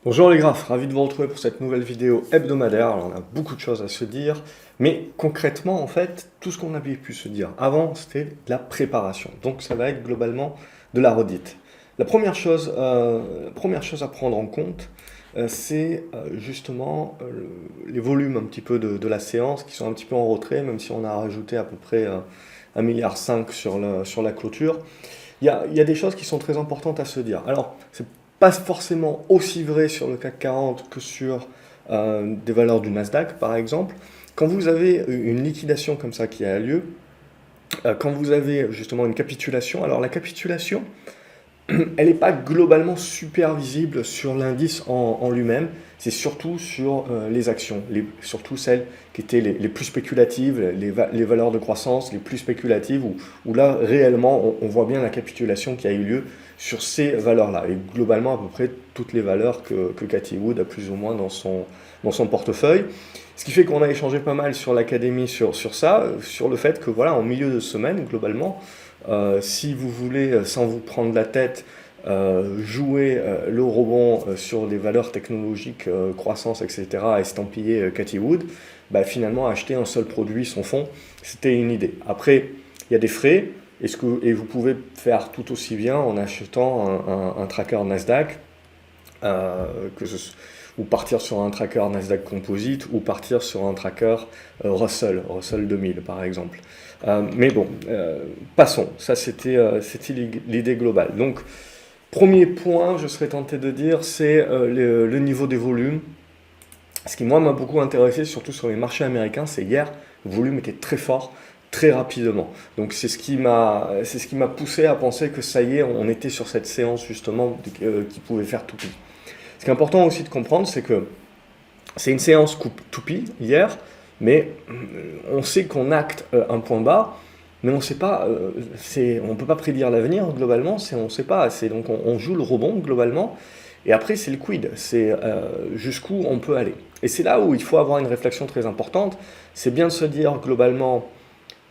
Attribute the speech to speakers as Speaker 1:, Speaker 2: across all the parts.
Speaker 1: Bonjour les graphes, ravi de vous retrouver pour cette nouvelle vidéo hebdomadaire. Alors on a beaucoup de choses à se dire, mais concrètement en fait, tout ce qu'on avait pu se dire avant, c'était de la préparation. Donc ça va être globalement de la redite. La première chose à prendre en compte, c'est justement les volumes un petit peu de la séance qui sont un petit peu en retrait, même si on a rajouté à peu près 1,5 milliard sur la clôture. Il y a des choses qui sont très importantes à se dire. Alors, c'est pas forcément aussi vrai sur le CAC 40 que sur des valeurs du Nasdaq, par exemple. Quand vous avez une liquidation comme ça qui a lieu, quand vous avez justement une capitulation, alors la capitulation, elle n'est pas globalement super visible sur l'indice en lui-même, c'est surtout sur les actions, surtout celles qui étaient les plus spéculatives, les valeurs de croissance les plus spéculatives, où là réellement on voit bien la capitulation qui a eu lieu sur ces valeurs-là, et globalement à peu près toutes les valeurs que Cathie Wood a plus ou moins dans son portefeuille. Ce qui fait qu'on a échangé pas mal sur l'académie sur ça, sur le fait que voilà, en milieu de semaine, globalement, si vous voulez, sans vous prendre la tête, jouer le rebond sur des valeurs technologiques, croissance, etc., estampillé Cathie Wood, bah, finalement acheter un seul produit, son fonds, c'était une idée. Après, il y a des frais, et vous pouvez faire tout aussi bien en achetant un tracker Nasdaq, euh, que ce- ou partir sur un tracker Nasdaq Composite, ou partir sur un tracker Russell 2000 par exemple. Mais bon, passons, ça c'était l'idée globale. Donc, premier point, je serais tenté de dire, c'est le niveau des volumes. Ce qui, moi, m'a beaucoup intéressé, surtout sur les marchés américains, c'est hier, le volume était très fort, très rapidement. Donc, c'est ce qui m'a poussé à penser que ça y est, on était sur cette séance, justement, qui pouvait faire tout pis. Ce qui est important aussi de comprendre, c'est que c'est une séance toupie hier, mais on sait qu'on acte un point bas, mais on ne sait pas, on ne peut pas prédire l'avenir globalement, on ne sait pas, donc on joue le rebond globalement, et après c'est le quid, c'est jusqu'où on peut aller. Et c'est là où il faut avoir une réflexion très importante, c'est bien de se dire globalement,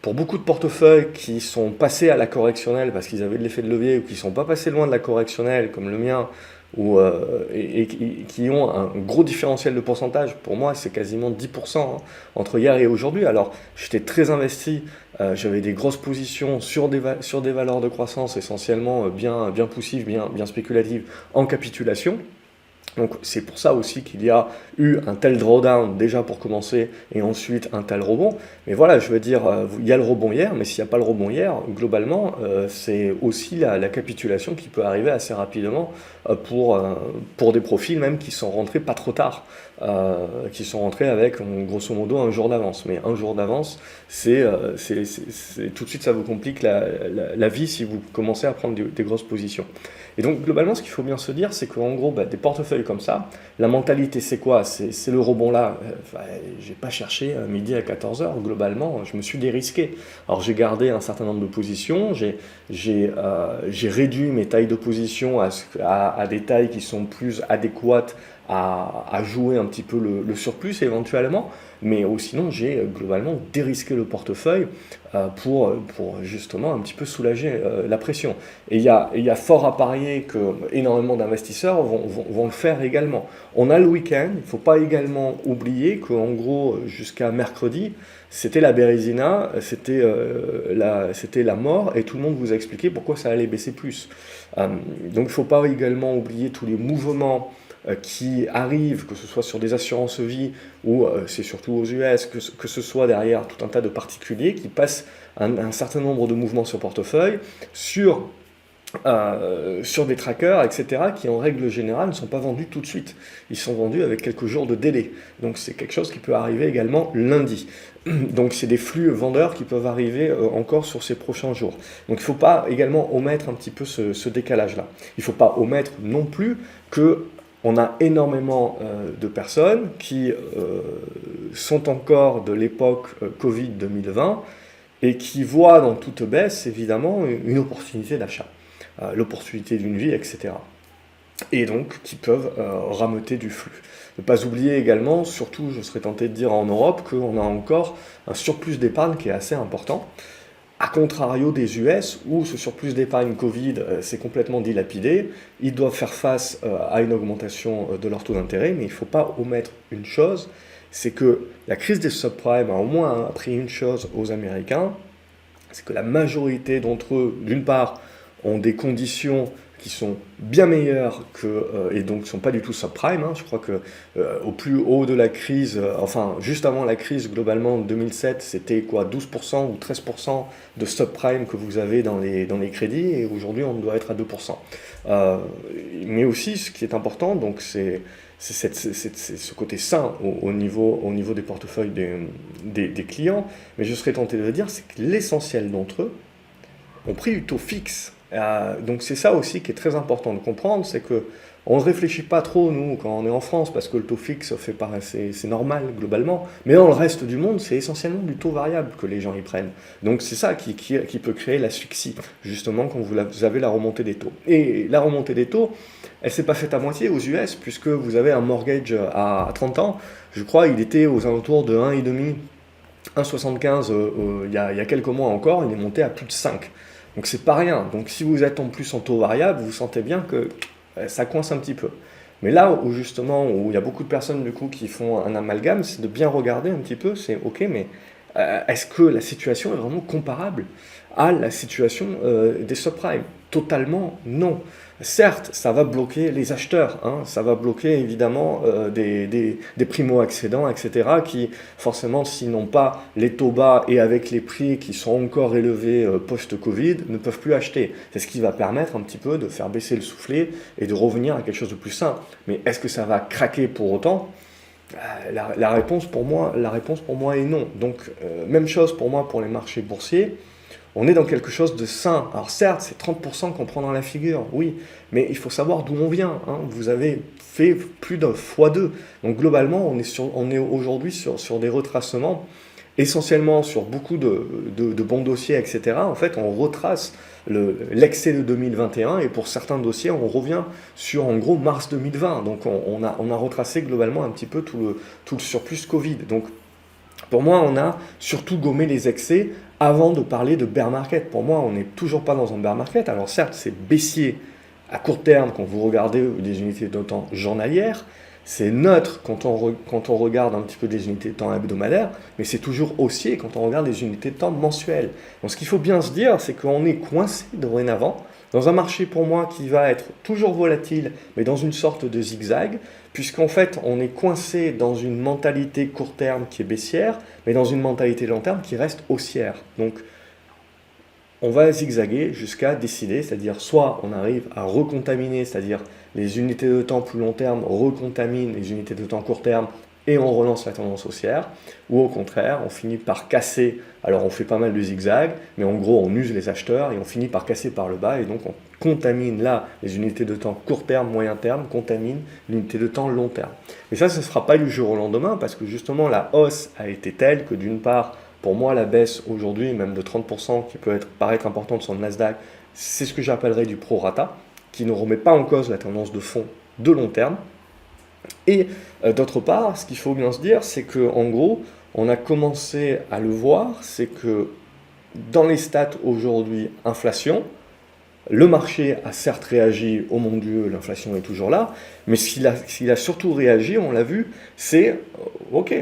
Speaker 1: pour beaucoup de portefeuilles qui sont passés à la correctionnelle parce qu'ils avaient de l'effet de levier ou qui ne sont pas passés loin de la correctionnelle comme le mien et qui ont un gros différentiel de pourcentage, pour moi c'est quasiment 10% hein, entre hier et aujourd'hui. Alors j'étais très investi, j'avais des grosses positions sur des valeurs de croissance essentiellement bien poussives, bien spéculatives en capitulation. Donc c'est pour ça aussi qu'il y a eu un tel drawdown déjà pour commencer et ensuite un tel rebond. Mais voilà, je veux dire, il y a le rebond hier, mais s'il n'y a pas le rebond hier, globalement, c'est aussi la capitulation qui peut arriver assez rapidement pour des profils même qui sont rentrés pas trop tard, qui sont rentrés avec grosso modo un jour d'avance. Mais un jour d'avance, tout de suite ça vous complique la vie si vous commencez à prendre des grosses positions. Et donc globalement, ce qu'il faut bien se dire, c'est qu'en gros, bah, des portefeuilles comme ça, la mentalité c'est quoi? C'est le rebond là. J'ai pas cherché midi à 14 heures. Globalement, je me suis dérisqué. Alors j'ai gardé un certain nombre de positions, j'ai réduit mes tailles de position à des tailles qui sont plus adéquates à jouer un petit peu le surplus éventuellement, mais sinon j'ai globalement dérisqué le portefeuille pour justement un petit peu soulager la pression. Et il y a fort à parier que énormément d'investisseurs vont le faire également. On a le week-end, il ne faut pas également oublier qu'en gros, jusqu'à mercredi, c'était la Bérésina, c'était la mort, et tout le monde vous a expliqué pourquoi ça allait baisser plus. Donc il ne faut pas également oublier tous les mouvements qui arrivent, que ce soit sur des assurances vie ou c'est surtout aux US, que ce soit derrière tout un tas de particuliers qui passent un certain nombre de mouvements sur portefeuille, sur des trackers, etc., qui en règle générale ne sont pas vendus tout de suite. Ils sont vendus avec quelques jours de délai. Donc c'est quelque chose qui peut arriver également lundi. Donc c'est des flux vendeurs qui peuvent arriver encore sur ces prochains jours. Donc il ne faut pas également omettre un petit peu ce décalage-là. Il ne faut pas omettre non plus que on a énormément de personnes qui sont encore de l'époque Covid 2020 et qui voient dans toute baisse évidemment une opportunité d'achat, l'opportunité d'une vie, etc. Et donc qui peuvent rameuter du flux. Ne pas oublier également, surtout je serais tenté de dire en Europe, qu'on a encore un surplus d'épargne qui est assez important. À contrario des US, où ce surplus d'épargne Covid s'est complètement dilapidé, ils doivent faire face à une augmentation de leur taux d'intérêt, mais il ne faut pas omettre une chose, c'est que la crise des subprimes a au moins appris une chose aux Américains, c'est que la majorité d'entre eux, d'une part, ont des conditions qui sont bien meilleures et donc ne sont pas du tout subprime. Je crois que au plus haut de la crise, enfin juste avant la crise, globalement en 2007, c'était quoi, 12% ou 13% de subprime que vous avez dans les crédits, et aujourd'hui on doit être à 2%. Mais aussi, ce qui est important, donc c'est ce côté sain au niveau des portefeuilles des clients, mais je serais tenté de dire, c'est que l'essentiel d'entre eux ont pris du taux fixe. Donc c'est ça aussi qui est très important de comprendre, c'est que on ne réfléchit pas trop, nous, quand on est en France, parce que le taux fixe c'est normal globalement, mais dans le reste du monde, c'est essentiellement du taux variable que les gens y prennent. Donc c'est ça qui peut créer l'asphyxie, justement, quand vous avez la remontée des taux. Et la remontée des taux, elle ne s'est pas faite à moitié aux US, puisque vous avez un mortgage à 30 ans, je crois, il était aux alentours de 1,5, 1,75 il y a quelques mois encore, il est monté à plus de 5. Donc c'est pas rien. Donc si vous êtes en plus en taux variable, vous sentez bien que ça coince un petit peu. Mais là où justement, où il y a beaucoup de personnes du coup qui font un amalgame, c'est de bien regarder un petit peu, c'est ok, mais est-ce que la situation est vraiment comparable à la situation des subprimes? Totalement non. Certes, ça va bloquer les acheteurs, ça va bloquer évidemment des primo-accédants, etc., qui forcément, s'ils n'ont pas les taux bas et avec les prix qui sont encore élevés post-Covid, ne peuvent plus acheter. C'est ce qui va permettre un petit peu de faire baisser le soufflet et de revenir à quelque chose de plus sain. Mais est-ce que ça va craquer pour autant? La réponse pour moi est non. Donc, même chose pour moi pour les marchés boursiers. On est dans quelque chose de sain. Alors certes, c'est 30% qu'on prend dans la figure, oui, mais il faut savoir d'où on vient. Vous avez fait plus d'un x2. Donc globalement, on est aujourd'hui sur des retracements, essentiellement sur beaucoup de bons dossiers, etc. En fait, on retrace l'excès de 2021, et pour certains dossiers, on revient sur en gros mars 2020. Donc on a retracé globalement un petit peu tout le surplus Covid. Donc pour moi, on a surtout gommé les excès avant de parler de bear market. Pour moi, on n'est toujours pas dans un bear market. Alors certes, c'est baissier à court terme quand vous regardez des unités de temps journalières, c'est neutre quand on regarde un petit peu des unités de temps hebdomadaires, mais c'est toujours haussier quand on regarde des unités de temps mensuelles. Donc ce qu'il faut bien se dire, c'est qu'on est coincé dorénavant dans un marché pour moi qui va être toujours volatile, mais dans une sorte de zigzag, puisqu'en fait on est coincé dans une mentalité court terme qui est baissière, mais dans une mentalité long terme qui reste haussière. Donc on va zigzaguer jusqu'à décider, c'est-à-dire soit on arrive à recontaminer, c'est-à-dire les unités de temps plus long terme recontaminent les unités de temps court terme et on relance la tendance haussière, ou au contraire, on finit par casser, alors on fait pas mal de zigzags, mais en gros on use les acheteurs et on finit par casser par le bas, et donc on contamine là les unités de temps court terme, moyen terme, contamine l'unité de temps long terme. Mais ça ne se fera pas du jour au lendemain, parce que justement la hausse a été telle que d'une part, pour moi la baisse aujourd'hui, même de 30% qui peut paraître importante sur le Nasdaq, c'est ce que j'appellerais du prorata, qui ne remet pas en cause la tendance de fond de long terme. Et d'autre part, ce qu'il faut bien se dire, c'est qu'en gros, on a commencé à le voir, c'est que dans les stats aujourd'hui, inflation, le marché a certes réagi, oh mon Dieu, l'inflation est toujours là, mais ce qu'il a surtout réagi, on l'a vu, c'est, ok,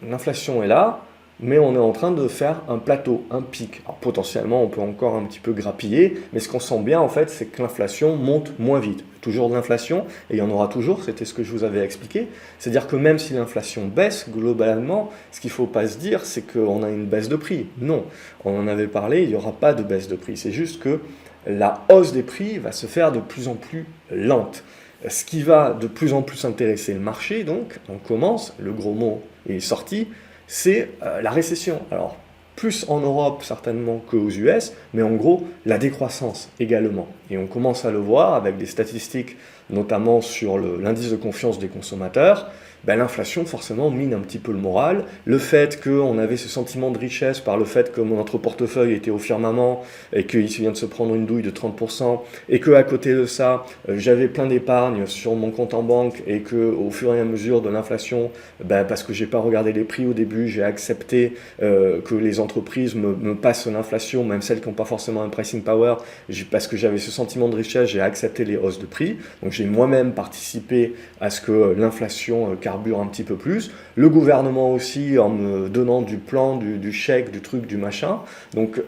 Speaker 1: l'inflation est là, mais on est en train de faire un plateau, un pic. Alors potentiellement, on peut encore un petit peu grappiller, mais ce qu'on sent bien en fait, c'est que l'inflation monte moins vite. Toujours de l'inflation, et il y en aura toujours, c'était ce que je vous avais expliqué. C'est-à-dire que même si l'inflation baisse, globalement, ce qu'il ne faut pas se dire, c'est qu'on a une baisse de prix. Non, on en avait parlé, il n'y aura pas de baisse de prix. C'est juste que la hausse des prix va se faire de plus en plus lente. Ce qui va de plus en plus intéresser le marché, donc, on commence, le gros mot est sorti, c'est la récession. Alors, plus en Europe certainement qu'aux US, mais en gros, la décroissance également. Et on commence à le voir avec des statistiques notamment sur l'indice de confiance des consommateurs, ben, l'inflation forcément mine un petit peu le moral. Le fait qu'on avait ce sentiment de richesse par le fait que notre portefeuille était au firmament et qu'il vient de se prendre une douille de 30% et qu'à côté de ça, j'avais plein d'épargne sur mon compte en banque et qu'au fur et à mesure de l'inflation, ben, parce que j'ai pas regardé les prix au début, j'ai accepté que les entreprises me passent l'inflation, même celles qui n'ont pas forcément un pricing power, parce que j'avais ce sentiment de richesse, j'ai accepté les hausses de prix. Donc j'ai moi-même participé à ce que l'inflation carbure un petit peu plus. Le gouvernement aussi en me donnant du plan, du chèque, du truc, du machin. Donc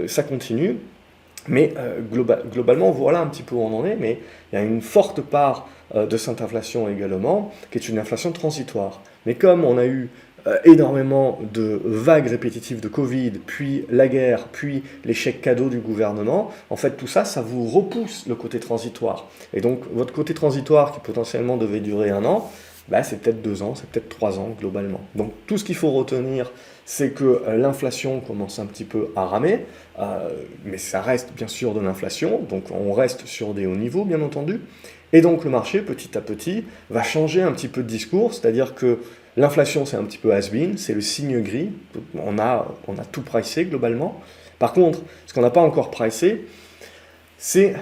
Speaker 1: ça continue. Mais globalement, voilà un petit peu où on en est. Mais il y a une forte part de cette inflation également, qui est une inflation transitoire. Mais comme on a eu énormément de vagues répétitives de Covid, puis la guerre, puis les chèques cadeaux du gouvernement, en fait tout ça, ça vous repousse le côté transitoire. Et donc votre côté transitoire qui potentiellement devait durer 1 an, bah, c'est peut-être 2 ans, c'est peut-être 3 ans globalement. Donc tout ce qu'il faut retenir, c'est que l'inflation commence un petit peu à ramer, mais ça reste bien sûr de l'inflation, donc on reste sur des hauts niveaux bien entendu, et donc le marché petit à petit va changer un petit peu de discours, c'est-à-dire que l'inflation c'est un petit peu has-been, c'est le signe gris, on a tout pricé globalement. Par contre, ce qu'on n'a pas encore pricé, c'est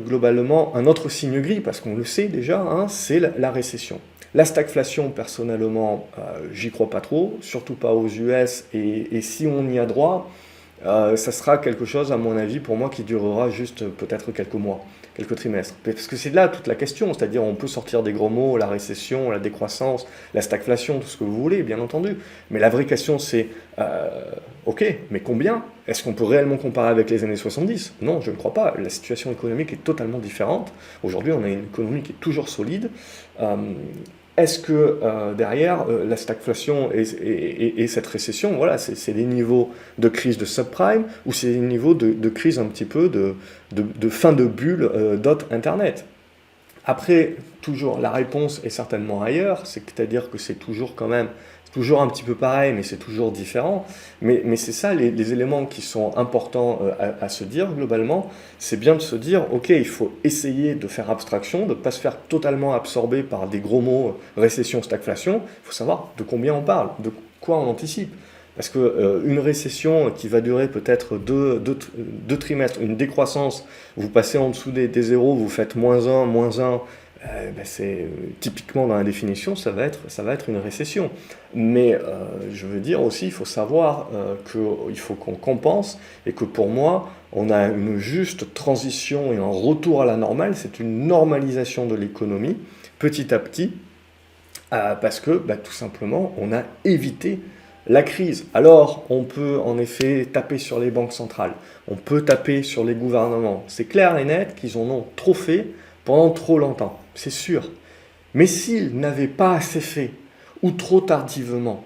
Speaker 1: globalement un autre signe gris, parce qu'on le sait déjà, hein, c'est la récession. La stagflation, personnellement, j'y crois pas trop, surtout pas aux US, et si on y a droit, ça sera quelque chose, à mon avis, pour moi, qui durera juste peut-être quelques mois, quelques trimestres. Parce que c'est là toute la question, c'est-à-dire on peut sortir des gros mots, la récession, la décroissance, la stagflation, tout ce que vous voulez, bien entendu. Mais la vraie question, c'est, ok, mais combien? Est-ce qu'on peut réellement comparer avec les années 70? Non, je ne crois pas. La situation économique est totalement différente. Aujourd'hui, on a une économie qui est toujours solide. Est-ce que derrière la stagflation et cette récession, voilà, c'est des niveaux de crise de subprime ou c'est des niveaux de crise un petit peu de fin de bulle Internet? Après, toujours, la réponse est certainement ailleurs, c'est-à-dire que c'est toujours quand même, toujours un petit peu pareil, mais c'est toujours différent. Mais c'est ça, les éléments qui sont importants à se dire globalement, c'est bien de se dire, ok, il faut essayer de faire abstraction, de ne pas se faire totalement absorber par des gros mots, récession, stagflation. Il faut savoir de combien on parle, de quoi on anticipe. Parce qu'une récession qui va durer peut-être deux trimestres, une décroissance, vous passez en dessous des zéros, vous faites -1, ben c'est typiquement dans la définition, ça va être une récession. Mais je veux dire aussi, il faut savoir qu'il faut qu'on compense et que pour moi, on a une juste transition et un retour à la normale, c'est une normalisation de l'économie petit à petit, parce que bah, tout simplement, on a évité la crise. Alors, on peut en effet taper sur les banques centrales, on peut taper sur les gouvernements. C'est clair et net qu'ils en ont trop fait pendant trop longtemps, c'est sûr. Mais s'ils n'avaient pas assez fait, ou trop tardivement,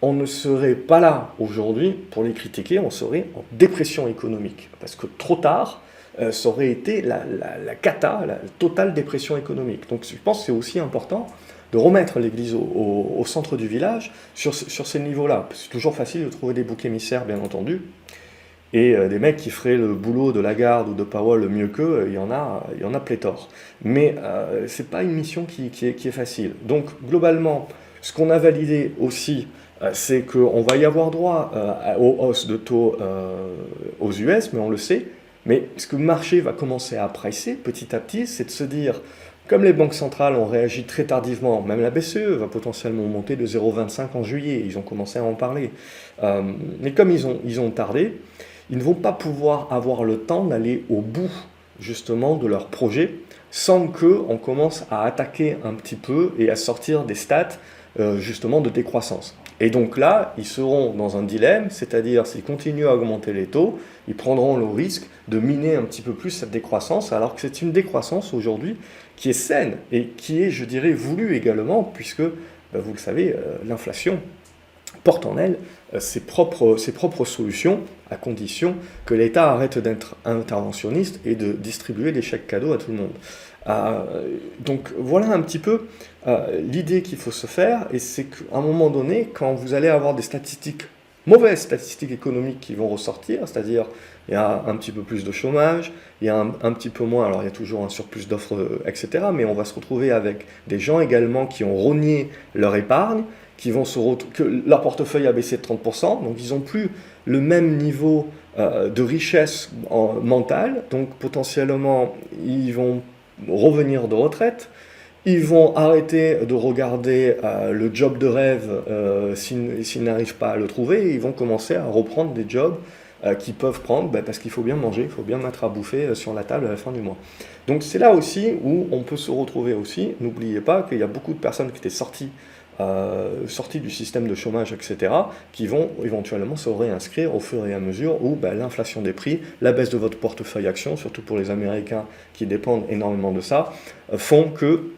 Speaker 1: on ne serait pas là aujourd'hui pour les critiquer, on serait en dépression économique. Parce que trop tard, ça aurait été la cata, la totale dépression économique. Donc je pense que c'est aussi important de remettre l'église au centre du village sur ces niveaux-là. C'est toujours facile de trouver des boucs émissaires, bien entendu, et des mecs qui feraient le boulot de Lagarde ou de Powell mieux qu'eux, il y en a pléthore. Mais c'est pas une mission qui est facile. Donc globalement, ce qu'on a validé aussi, c'est qu'on va y avoir droit aux hausses de taux aux US, mais on le sait. Mais ce que le marché va commencer à pricer petit à petit, c'est de se dire, comme les banques centrales ont réagi très tardivement, même la BCE va potentiellement monter de 0,25 en juillet, ils ont commencé à en parler. Mais comme ils ont tardé, ils ne vont pas pouvoir avoir le temps d'aller au bout justement de leur projet sans qu'on commence à attaquer un petit peu et à sortir des stats justement de décroissance. Et donc là, ils seront dans un dilemme, c'est-à-dire s'ils continuent à augmenter les taux, ils prendront le risque de miner un petit peu plus cette décroissance, alors que c'est une décroissance aujourd'hui qui est saine et qui est, je dirais, voulue également, puisque, vous le savez, l'inflation porte en elle ses propres solutions, à condition que l'État arrête d'être interventionniste et de distribuer des chèques cadeaux à tout le monde. Donc voilà un petit peu l'idée qu'il faut se faire, et c'est qu'à un moment donné, quand vous allez avoir des statistiques mauvaises statistiques économiques qui vont ressortir, c'est-à-dire il y a un petit peu plus de chômage, il y a un petit peu moins, alors il y a toujours un surplus d'offres, etc., mais on va se retrouver avec des gens également qui ont rogné leur épargne, que leur portefeuille a baissé de 30%, donc ils n'ont plus le même niveau de richesse mentale, donc potentiellement ils vont revenir de retraite, ils vont arrêter de regarder le job de rêve s'ils n'arrivent pas à le trouver, et ils vont commencer à reprendre des jobs qu'ils peuvent prendre parce qu'il faut bien manger, il faut bien mettre à bouffer sur la table à la fin du mois. Donc c'est là aussi où on peut se retrouver aussi. N'oubliez pas qu'il y a beaucoup de personnes qui étaient sorties du système de chômage, etc., qui vont éventuellement se réinscrire au fur et à mesure où l'inflation des prix, la baisse de votre portefeuille action, surtout pour les Américains qui dépendent énormément de ça, font que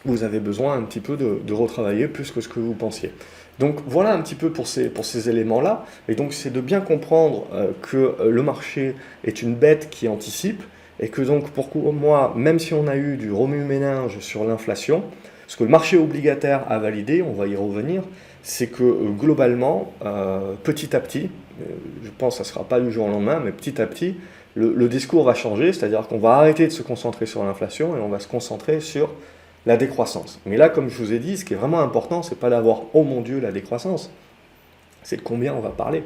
Speaker 1: vous avez besoin un petit peu de retravailler plus que ce que vous pensiez. Donc voilà un petit peu pour ces éléments-là. Et donc c'est de bien comprendre que le marché est une bête qui anticipe, et que donc pour moi, même si on a eu du remue-ménage sur l'inflation, ce que le marché obligataire a validé, on va y revenir, c'est que globalement, petit à petit, je pense que ça ne sera pas du jour au lendemain, mais petit à petit, le discours va changer, c'est-à-dire qu'on va arrêter de se concentrer sur l'inflation et on va se concentrer sur la décroissance. Mais là, comme je vous ai dit, ce qui est vraiment important, c'est pas d'avoir « oh mon Dieu, la décroissance », c'est de combien on va parler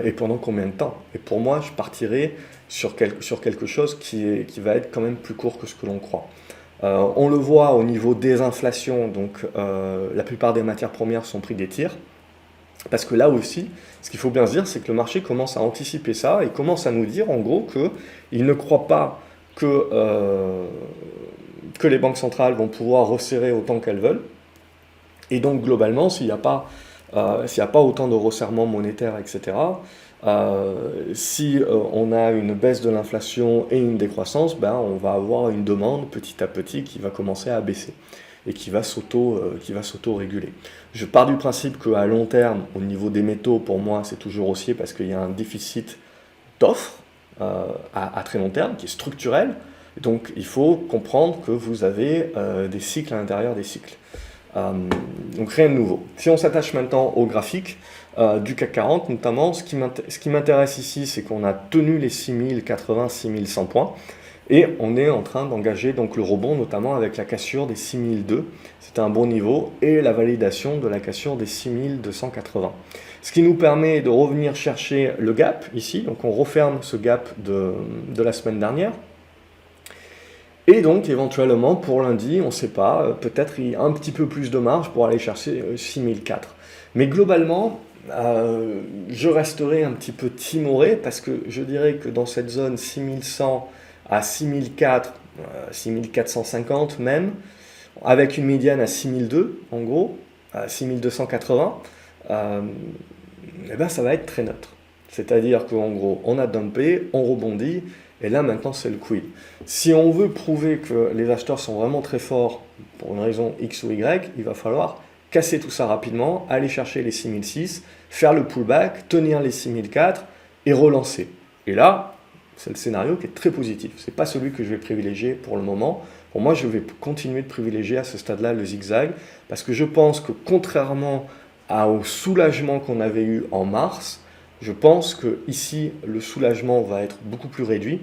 Speaker 1: et pendant combien de temps. Et pour moi, je partirai sur quelque chose qui va être quand même plus court que ce que l'on croit. On le voit au niveau des inflations, donc la plupart des matières premières sont pris des tirs, parce que là aussi, ce qu'il faut bien se dire, c'est que le marché commence à anticiper ça et commence à nous dire en gros qu'il ne croit pas que les banques centrales vont pouvoir resserrer autant qu'elles veulent. Et donc globalement, s'il n'y a pas autant de resserrement monétaire, etc., si on a une baisse de l'inflation et une décroissance, on va avoir une demande petit à petit qui va commencer à baisser et qui va s'auto-réguler. Je pars du principe qu'à long terme, au niveau des métaux, pour moi, c'est toujours haussier parce qu'il y a un déficit d'offres à très long terme qui est structurel. Donc il faut comprendre que vous avez des cycles à l'intérieur des cycles. Donc rien de nouveau. Si on s'attache maintenant au graphique du CAC 40 notamment, ce qui m'intéresse ici, c'est qu'on a tenu les 6080, 6100 points et on est en train d'engager donc le rebond notamment avec la cassure des 6002, c'est un bon niveau, et la validation de la cassure des 6280. Ce qui nous permet de revenir chercher le gap ici, donc on referme ce gap de la semaine dernière. Et donc, éventuellement, pour lundi, on ne sait pas, peut-être il y a un petit peu plus de marge pour aller chercher 6004. Mais globalement, je resterai un petit peu timoré parce que je dirais que dans cette zone 6100 à 6004, 6450 même, avec une médiane à 6002, en gros, à 6280, ça va être très neutre. C'est-à-dire qu'en gros, on a dumpé, on rebondit, et là, maintenant, c'est le quid. Si on veut prouver que les acheteurs sont vraiment très forts pour une raison X ou Y, il va falloir casser tout ça rapidement, aller chercher les 6006, faire le pullback, tenir les 6004 et relancer. Et là, c'est le scénario qui est très positif. Ce n'est pas celui que je vais privilégier pour le moment. Pour moi, je vais continuer de privilégier à ce stade-là le zigzag, parce que je pense que contrairement au soulagement qu'on avait eu en mars, je pense que ici le soulagement va être beaucoup plus réduit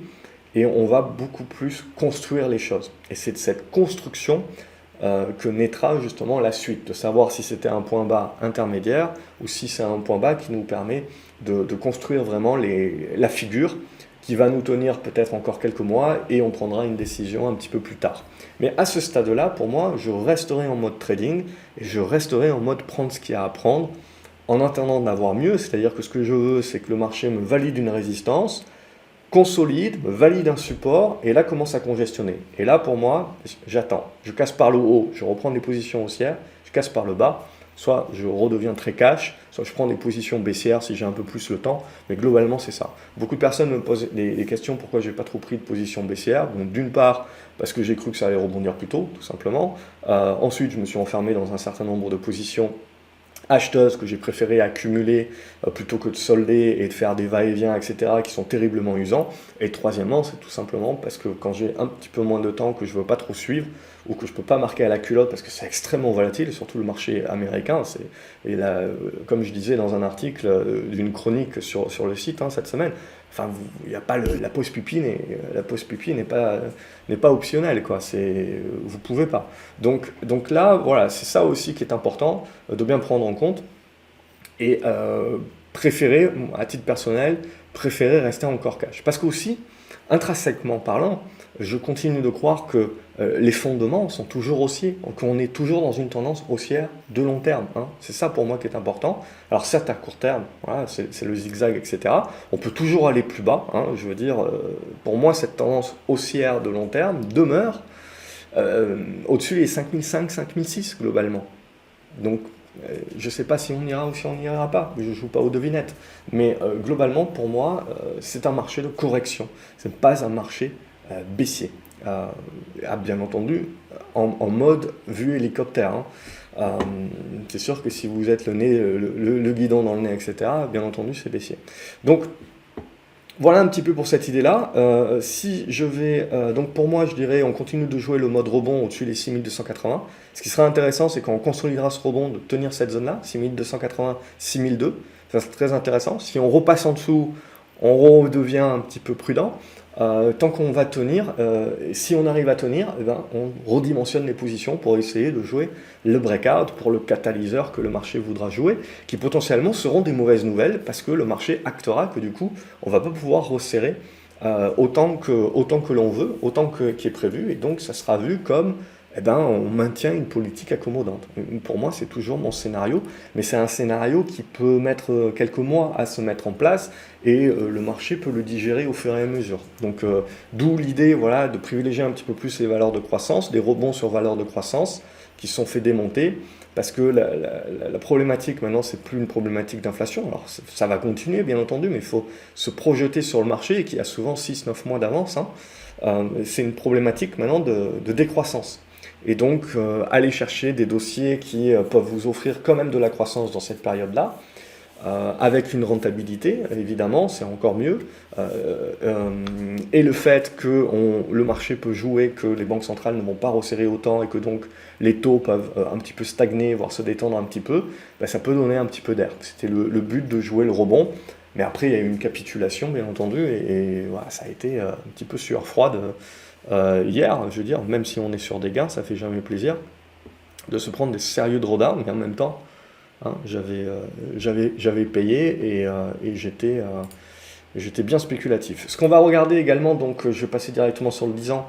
Speaker 1: et on va beaucoup plus construire les choses. Et c'est de cette construction que naîtra justement la suite, de savoir si c'était un point bas intermédiaire ou si c'est un point bas qui nous permet de construire vraiment la figure qui va nous tenir peut-être encore quelques mois et on prendra une décision un petit peu plus tard. Mais à ce stade-là, pour moi, je resterai en mode trading et je resterai en mode prendre ce qu'il y a à prendre, en attendant d'avoir mieux, c'est-à-dire que ce que je veux, c'est que le marché me valide une résistance, consolide, me valide un support, et là commence à congestionner. Et là, pour moi, j'attends. Je casse par le haut, je reprends des positions haussières, je casse par le bas, soit je redeviens très cash, soit je prends des positions baissières si j'ai un peu plus le temps, mais globalement, c'est ça. Beaucoup de personnes me posent des questions pourquoi je n'ai pas trop pris de position baissière. Donc, d'une part, parce que j'ai cru que ça allait rebondir plus tôt, tout simplement. Ensuite, je me suis enfermé dans un certain nombre de positions acheteuses que j'ai préféré accumuler plutôt que de solder et de faire des va-et-vient, etc., qui sont terriblement usants. Et troisièmement, c'est tout simplement parce que quand j'ai un petit peu moins de temps, que je ne veux pas trop suivre, ou que je ne peux pas marquer à la culotte parce que c'est extrêmement volatile, et surtout le marché américain. Et là, comme je disais dans un article d'une chronique sur le site cette semaine, enfin, il n'y a pas la pause pipi, la pause pipi n'est pas optionnelle, quoi. Vous pouvez pas. Donc là, voilà, c'est ça aussi qui est important de bien prendre en compte. Et préférer, à titre personnel, préférer rester encore cash. Parce qu'aussi, intrinsèquement parlant, je continue de croire que les fondements sont toujours haussiers, qu'on est toujours dans une tendance haussière de long terme. C'est ça pour moi qui est important. Alors certes à court terme, voilà, c'est le zigzag, etc. On peut toujours aller plus bas. Je veux dire, pour moi cette tendance haussière de long terme demeure au-dessus des 5005, 5006 globalement. Donc je ne sais pas si on ira ou si on n'ira pas, je ne joue pas aux devinettes. Mais globalement, pour moi, c'est un marché de correction. Ce n'est pas un marché baissier. Bien entendu, en mode vue hélicoptère. C'est sûr que si vous êtes le guidon dans le nez, etc., bien entendu, c'est baissier. Donc, voilà un petit peu pour cette idée-là. Donc pour moi, je dirais, on continue de jouer le mode rebond au-dessus des 6280. Ce qui sera intéressant, c'est quand on consolidera ce rebond, de tenir cette zone-là, 6280, 6002. Ça c'est très intéressant. Si on repasse en dessous, on redevient un petit peu prudent. Tant qu'on va tenir, si on arrive à tenir, on redimensionne les positions pour essayer de jouer le breakout pour le catalyseur que le marché voudra jouer, qui potentiellement seront des mauvaises nouvelles parce que le marché actera que du coup, on ne va pas pouvoir resserrer autant que l'on veut, autant qui est prévu, et donc ça sera vu comme on maintient une politique accommodante. Pour moi, c'est toujours mon scénario, mais c'est un scénario qui peut mettre quelques mois à se mettre en place, et le marché peut le digérer au fur et à mesure. Donc, d'où l'idée de privilégier un petit peu plus les valeurs de croissance, des rebonds sur valeurs de croissance qui sont fait démonter, parce que la problématique maintenant, c'est plus une problématique d'inflation. Alors, ça va continuer, bien entendu, mais il faut se projeter sur le marché, qui a souvent 6-9 mois d'avance. C'est une problématique maintenant de décroissance. Et donc, aller chercher des dossiers qui peuvent vous offrir quand même de la croissance dans cette période-là, avec une rentabilité, évidemment, c'est encore mieux. Et le fait que le marché peut jouer, que les banques centrales ne vont pas resserrer autant et que donc les taux peuvent un petit peu stagner, voire se détendre un petit peu, ça peut donner un petit peu d'air. C'était le but de jouer le rebond. Mais après, il y a eu une capitulation, bien entendu, et voilà, ça a été un petit peu sueur froide. Hier, je veux dire, même si on est sur des gains, ça fait jamais plaisir de se prendre des sérieux drawdowns, mais en même temps, j'avais payé et j'étais bien spéculatif. Ce qu'on va regarder également, donc je vais passer directement sur le 10 ans,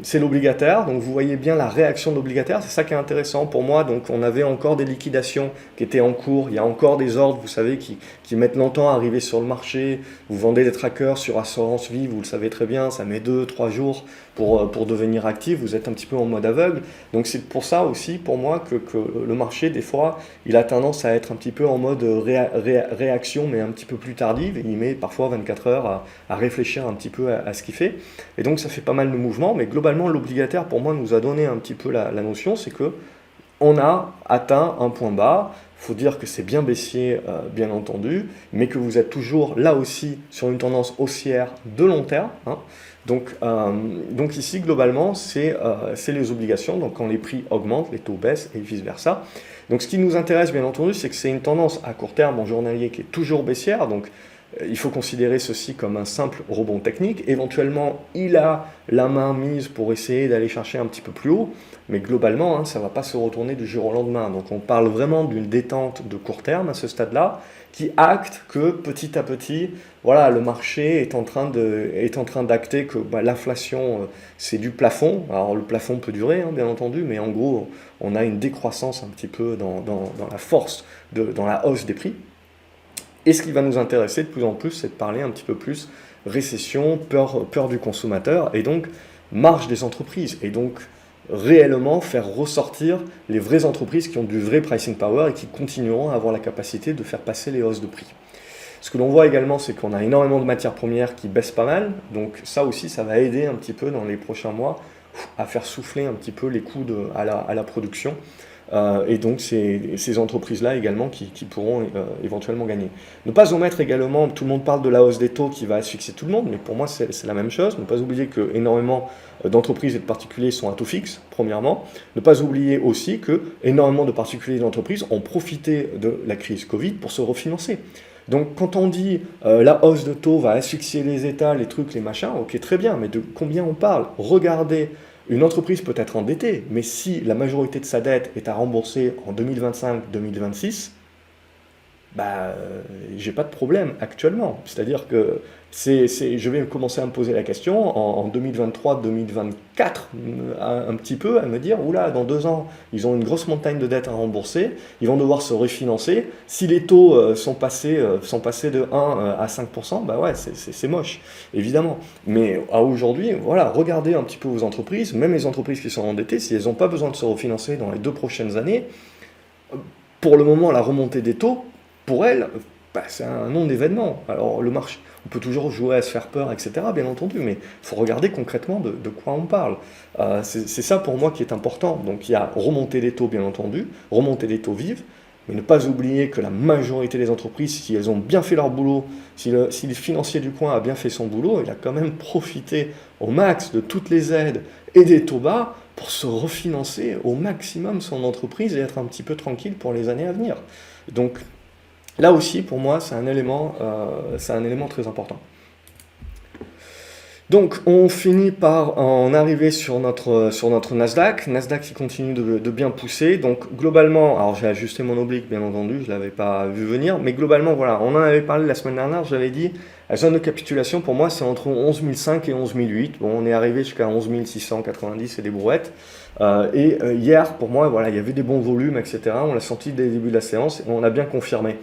Speaker 1: c'est l'obligataire. Donc vous voyez bien la réaction de l'obligataire, c'est ça qui est intéressant pour moi. Donc on avait encore des liquidations qui étaient en cours, il y a encore des ordres, vous savez, qui mettent longtemps à arriver sur le marché. Vous vendez des trackers sur assurance vie, vous le savez très bien, ça met 2-3 jours pour devenir actif, vous êtes un petit peu en mode aveugle. Donc c'est pour ça aussi, pour moi, que le marché, des fois, il a tendance à être un petit peu en mode réaction, mais un petit peu plus tardive, et il met parfois 24 heures à réfléchir un petit peu à ce qu'il fait. Et donc ça fait pas mal de mouvements, mais globalement, l'obligataire, pour moi, nous a donné un petit peu la notion, c'est que on a atteint un point bas. Il faut dire que c'est bien baissier, bien entendu, mais que vous êtes toujours là aussi sur une tendance haussière de long terme. Donc ici, globalement, c'est les obligations. Donc quand les prix augmentent, les taux baissent et vice-versa. Donc ce qui nous intéresse, bien entendu, c'est que c'est une tendance à court terme en journalier qui est toujours baissière. Donc il faut considérer ceci comme un simple rebond technique. Éventuellement, il a la main mise pour essayer d'aller chercher un petit peu plus haut, mais globalement, ça ne va pas se retourner du jour au lendemain. Donc on parle vraiment d'une détente de court terme à ce stade-là, qui acte que petit à petit, voilà, le marché est en train d'acter que l'inflation, c'est du plafond. Alors le plafond peut durer, bien entendu, mais en gros, on a une décroissance un petit peu dans la force, dans la hausse des prix. Et ce qui va nous intéresser de plus en plus, c'est de parler un petit peu plus récession, peur du consommateur, et donc marge des entreprises, et donc réellement faire ressortir les vraies entreprises qui ont du vrai pricing power et qui continueront à avoir la capacité de faire passer les hausses de prix. Ce que l'on voit également, c'est qu'on a énormément de matières premières qui baissent pas mal, donc ça aussi, ça va aider un petit peu dans les prochains mois. Il à faire souffler un petit peu les coûts à la production. Et donc ces entreprises-là également qui pourront éventuellement gagner. Ne pas omettre également, tout le monde parle de la hausse des taux qui va asphyxier tout le monde, mais pour moi c'est la même chose. Ne pas oublier que énormément d'entreprises et de particuliers sont à taux fixe, premièrement. Ne pas oublier aussi que énormément de particuliers et d'entreprises ont profité de la crise Covid pour se refinancer. Donc quand on dit la hausse de taux va asphyxier les États, les trucs, les machins, ok très bien, mais de combien on parle? Regardez, une entreprise peut être endettée, mais si la majorité de sa dette est à rembourser en 2025-2026, bah, j'ai pas de problème actuellement. C'est-à-dire que je vais commencer à me poser la question en 2023-2024, un petit peu, à me dire, oula, dans 2 ans, ils ont une grosse montagne de dettes à rembourser, ils vont devoir se refinancer. Si les taux sont passés de 1 à 5%, bah ouais, c'est moche, évidemment. Mais à aujourd'hui, voilà, regardez un petit peu vos entreprises, même les entreprises qui sont endettées, si elles n'ont pas besoin de se refinancer dans les 2 prochaines années, pour le moment, la remontée des taux, pour elles, bah, c'est un non-événement. Alors le marché, on peut toujours jouer à se faire peur, etc., bien entendu, mais il faut regarder concrètement de quoi on parle. C'est ça pour moi qui est important. Donc il y a remonter des taux, bien entendu, remonter des taux vives, mais ne pas oublier que la majorité des entreprises, si elles ont bien fait leur boulot, si le financier du coin a bien fait son boulot, il a quand même profité au max de toutes les aides et des taux bas pour se refinancer au maximum son entreprise et être un petit peu tranquille pour les années à venir. Donc là aussi, pour moi, c'est un élément très important. Donc, on finit par en arriver sur notre Nasdaq. Nasdaq qui continue de bien pousser. Donc, globalement, alors j'ai ajusté mon oblique, bien entendu, je ne l'avais pas vu venir. Mais globalement, voilà, on en avait parlé la semaine dernière, j'avais dit, la zone de capitulation, pour moi, c'est entre 11 500 et 11 008. Bon, on est arrivé jusqu'à 11 690 et des brouettes. Hier, pour moi, voilà, il y avait des bons volumes, etc. On l'a senti dès le début de la séance et on a bien confirmé.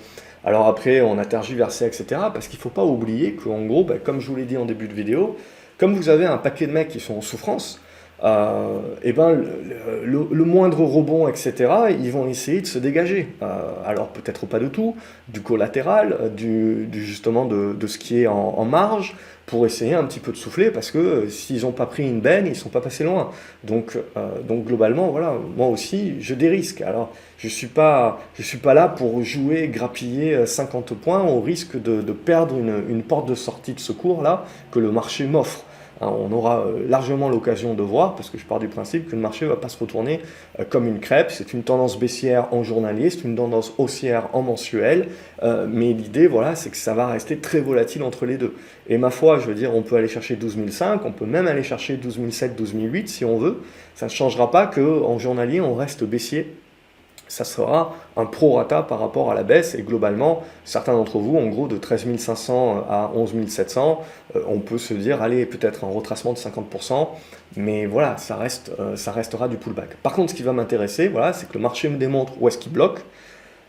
Speaker 1: Alors après, on a tergiversé, etc. Parce qu'il ne faut pas oublier qu'en gros, bah, comme je vous l'ai dit en début de vidéo, comme vous avez un paquet de mecs qui sont en souffrance, et ben le moindre rebond, etc., ils vont essayer de se dégager. Alors peut-être pas de tout, du collatéral, justement de ce qui est en marge, pour essayer un petit peu de souffler, parce que s'ils n'ont pas pris une benne, ils ne sont pas passés loin. Donc globalement, voilà, moi aussi, je dérisque. Alors je suis pas là pour jouer, grappiller 50 points au risque de perdre une porte de sortie de secours là que le marché m'offre. Hein, on aura largement l'occasion de voir, parce que je pars du principe que le marché ne va pas se retourner comme une crêpe. C'est une tendance baissière en journalier, c'est une tendance haussière en mensuel, mais l'idée, voilà, c'est que ça va rester très volatile entre les deux. Et ma foi, je veux dire, on peut aller chercher 12 500, on peut même aller chercher 12 700, 12 800 si on veut. Ça ne changera pas qu'en journalier, on reste baissier. Ça sera un prorata par rapport à la baisse, et globalement, certains d'entre vous, en gros de 13 500 à 11 700, on peut se dire, allez, peut-être un retracement de 50%, mais voilà, ça restera du pullback. Par contre, ce qui va m'intéresser, voilà, c'est que le marché me démontre où est-ce qu'il bloque,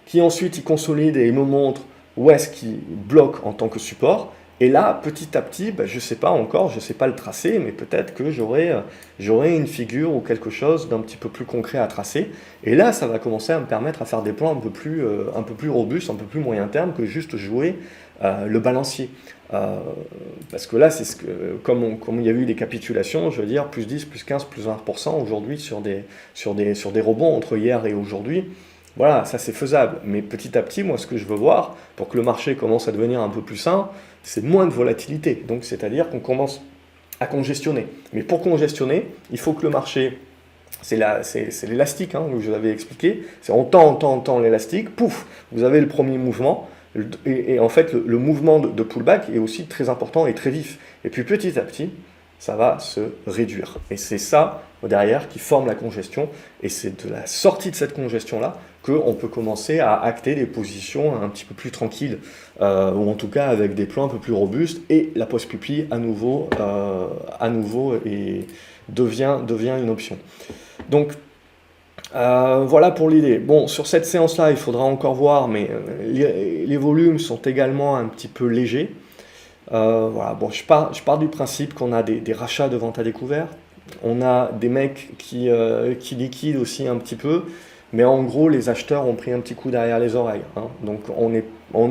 Speaker 1: qui ensuite il consolide et il me montre où est-ce qu'il bloque en tant que support. Et là, petit à petit, ben, je ne sais pas encore, je ne sais pas le tracer, mais peut-être que j'aurai une figure ou quelque chose d'un petit peu plus concret à tracer. Et là, ça va commencer à me permettre à faire des plans un peu plus robustes, un peu plus moyen terme que juste jouer le balancier. Parce que là, c'est comme il y a eu des capitulations, je veux dire, plus 10, plus 15, plus 20% aujourd'hui sur des rebonds entre hier et aujourd'hui. Voilà, ça c'est faisable. Mais petit à petit, moi, ce que je veux voir, pour que le marché commence à devenir un peu plus sain, c'est moins de volatilité. Donc, c'est-à-dire qu'on commence à congestionner. Mais pour congestionner, il faut que le marché, c'est l'élastique, hein, que je vous avais expliqué, c'est on tend l'élastique, pouf, vous avez le premier mouvement, et en fait, le mouvement de pullback est aussi très important et très vif. Et puis petit à petit, ça va se réduire. Et c'est ça, derrière, qui forme la congestion. Et c'est de la sortie de cette congestion-là qu'on peut commencer à acter des positions un petit peu plus tranquilles, ou en tout cas avec des plans un peu plus robustes, et la post-pupille à nouveau et devient une option. Donc, voilà pour l'idée. Bon, sur cette séance-là, il faudra encore voir, mais les volumes sont également un petit peu légers. Voilà, bon, je pars du principe qu'on a des rachats de vente à découvert, on a des mecs qui liquident aussi un petit peu, mais en gros les acheteurs ont pris un petit coup derrière les oreilles, hein. Donc on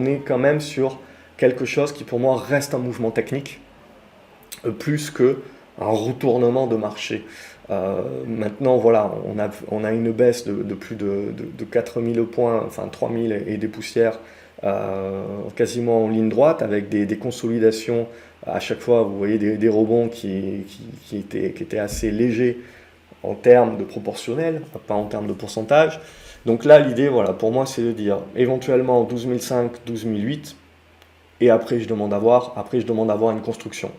Speaker 1: est quand même sur quelque chose qui pour moi reste un mouvement technique, plus que un retournement de marché. Maintenant, voilà, on a une baisse de plus de 4000 points, enfin 3000 et des poussières, quasiment en ligne droite, avec des consolidations à chaque fois. Vous voyez des rebonds qui étaient assez légers en termes de proportionnel, pas en termes de pourcentage. Donc là, l'idée, voilà, pour moi, c'est de dire éventuellement 12005, 12008, et après je demande à voir une construction.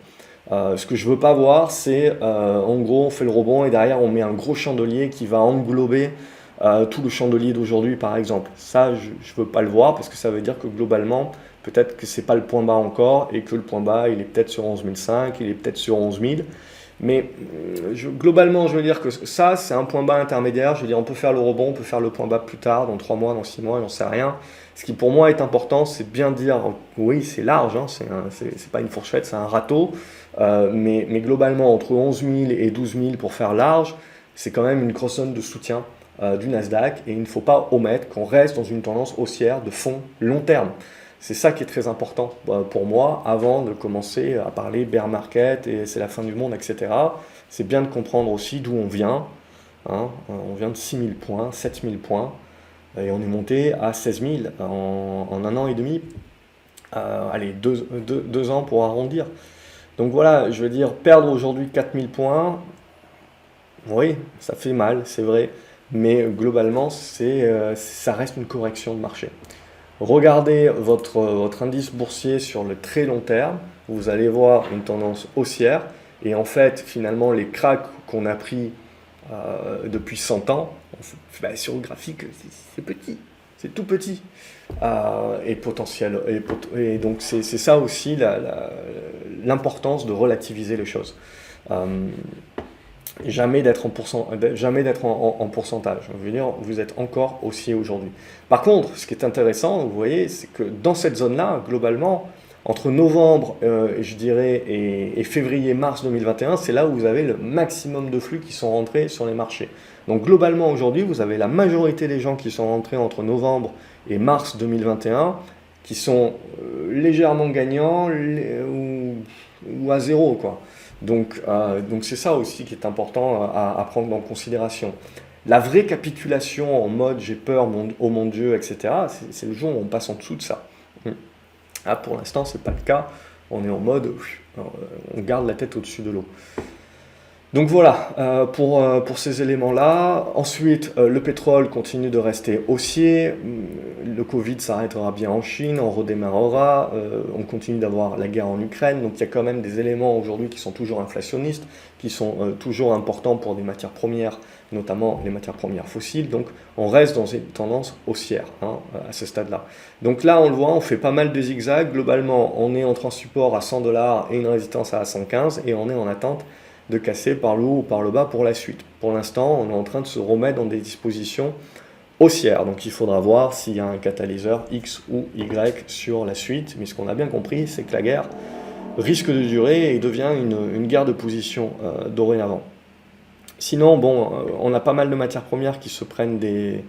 Speaker 1: Ce que je veux pas voir, c'est en gros on fait le rebond et derrière on met un gros chandelier qui va englober tout le chandelier d'aujourd'hui par exemple. Ça, je veux pas le voir parce que ça veut dire que globalement, peut-être que c'est pas le point bas encore et que le point bas il est peut-être sur 11005, il est peut-être sur 11000. Mais globalement, je veux dire que ça, c'est un point bas intermédiaire. Je veux dire, on peut faire le rebond, on peut faire le point bas plus tard, dans 3 mois, dans 6 mois, j'en sais rien. Ce qui pour moi est important, c'est de bien dire, oui, c'est large, hein, c'est pas une fourchette, c'est un râteau. Mais globalement, entre 11 000 et 12 000 pour faire large, c'est quand même une grosse zone de soutien du Nasdaq. Et il ne faut pas omettre qu'on reste dans une tendance haussière de fond long terme. C'est ça qui est très important pour moi avant de commencer à parler bear market et c'est la fin du monde, etc. C'est bien de comprendre aussi d'où on vient. Hein. On vient de 6000 points, 7000 points et on est monté à 16 000 en un an et demi. Allez, deux ans pour arrondir. Donc voilà, je veux dire, perdre aujourd'hui 4000 points, oui, ça fait mal, c'est vrai. Mais globalement, ça reste une correction de marché. Regardez votre indice boursier sur le très long terme, vous allez voir une tendance haussière. Et en fait, finalement, les cracks qu'on a pris depuis 100 ans, sur le graphique, c'est petit, c'est tout petit. Et potentiel. Et donc, c'est ça aussi l'importance de relativiser les choses. Jamais d'être en pourcentage. Je veux dire, vous êtes encore haussier aujourd'hui. Par contre, ce qui est intéressant, vous voyez, c'est que dans cette zone-là, globalement, entre novembre, je dirais, et février-mars 2021, c'est là où vous avez le maximum de flux qui sont rentrés sur les marchés. Donc globalement, aujourd'hui, vous avez la majorité des gens qui sont rentrés entre novembre et mars 2021, qui sont légèrement gagnants ou à zéro, quoi. Donc c'est ça aussi qui est important à prendre en considération. La vraie capitulation en mode j'ai peur, oh mon Dieu, etc., c'est le jour où on passe en dessous de ça. Pour l'instant, ce n'est pas le cas. On est en mode, on garde la tête au-dessus de l'eau. Donc voilà, pour ces éléments-là. Ensuite, le pétrole continue de rester haussier. Le Covid s'arrêtera bien en Chine, on redémarrera. On continue d'avoir la guerre en Ukraine. Donc il y a quand même des éléments aujourd'hui qui sont toujours inflationnistes, qui sont toujours importants pour des matières premières, notamment les matières premières fossiles. Donc on reste dans une tendance haussière à ce stade-là. Donc là, on le voit, on fait pas mal de zigzags. Globalement, on est entre un support à 100 $ et une résistance à 115 et on est en attente de casser par le haut ou par le bas pour la suite. Pour l'instant, on est en train de se remettre dans des dispositions haussières. Donc il faudra voir s'il y a un catalyseur X ou Y sur la suite. Mais ce qu'on a bien compris, c'est que la guerre risque de durer et devient une guerre de position dorénavant. Sinon, bon, on a pas mal de matières premières qui se prennent des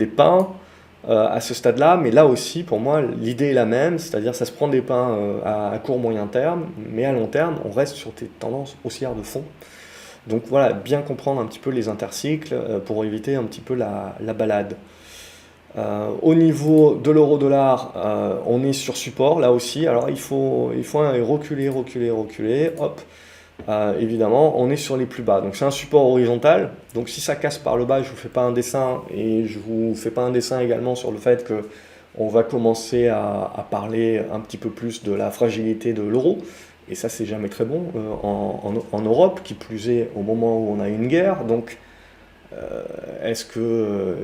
Speaker 1: pains à ce stade-là, mais là aussi, pour moi, l'idée est la même, c'est-à-dire ça se prend des pains à court moyen terme, mais à long terme, on reste sur des tendances haussières de fond. Donc voilà, bien comprendre un petit peu les intercycles pour éviter un petit peu la balade. Au niveau de l'euro-dollar, on est sur support, là aussi, alors il faut reculer, hop. Évidemment, on est sur les plus bas. Donc c'est un support horizontal. Donc si ça casse par le bas, je vous fais pas un dessin et je vous fais pas un dessin également sur le fait que on va commencer à parler un petit peu plus de la fragilité de l'euro. Et ça, c'est jamais très bon en Europe, qui plus est au moment où on a une guerre. Donc est-ce que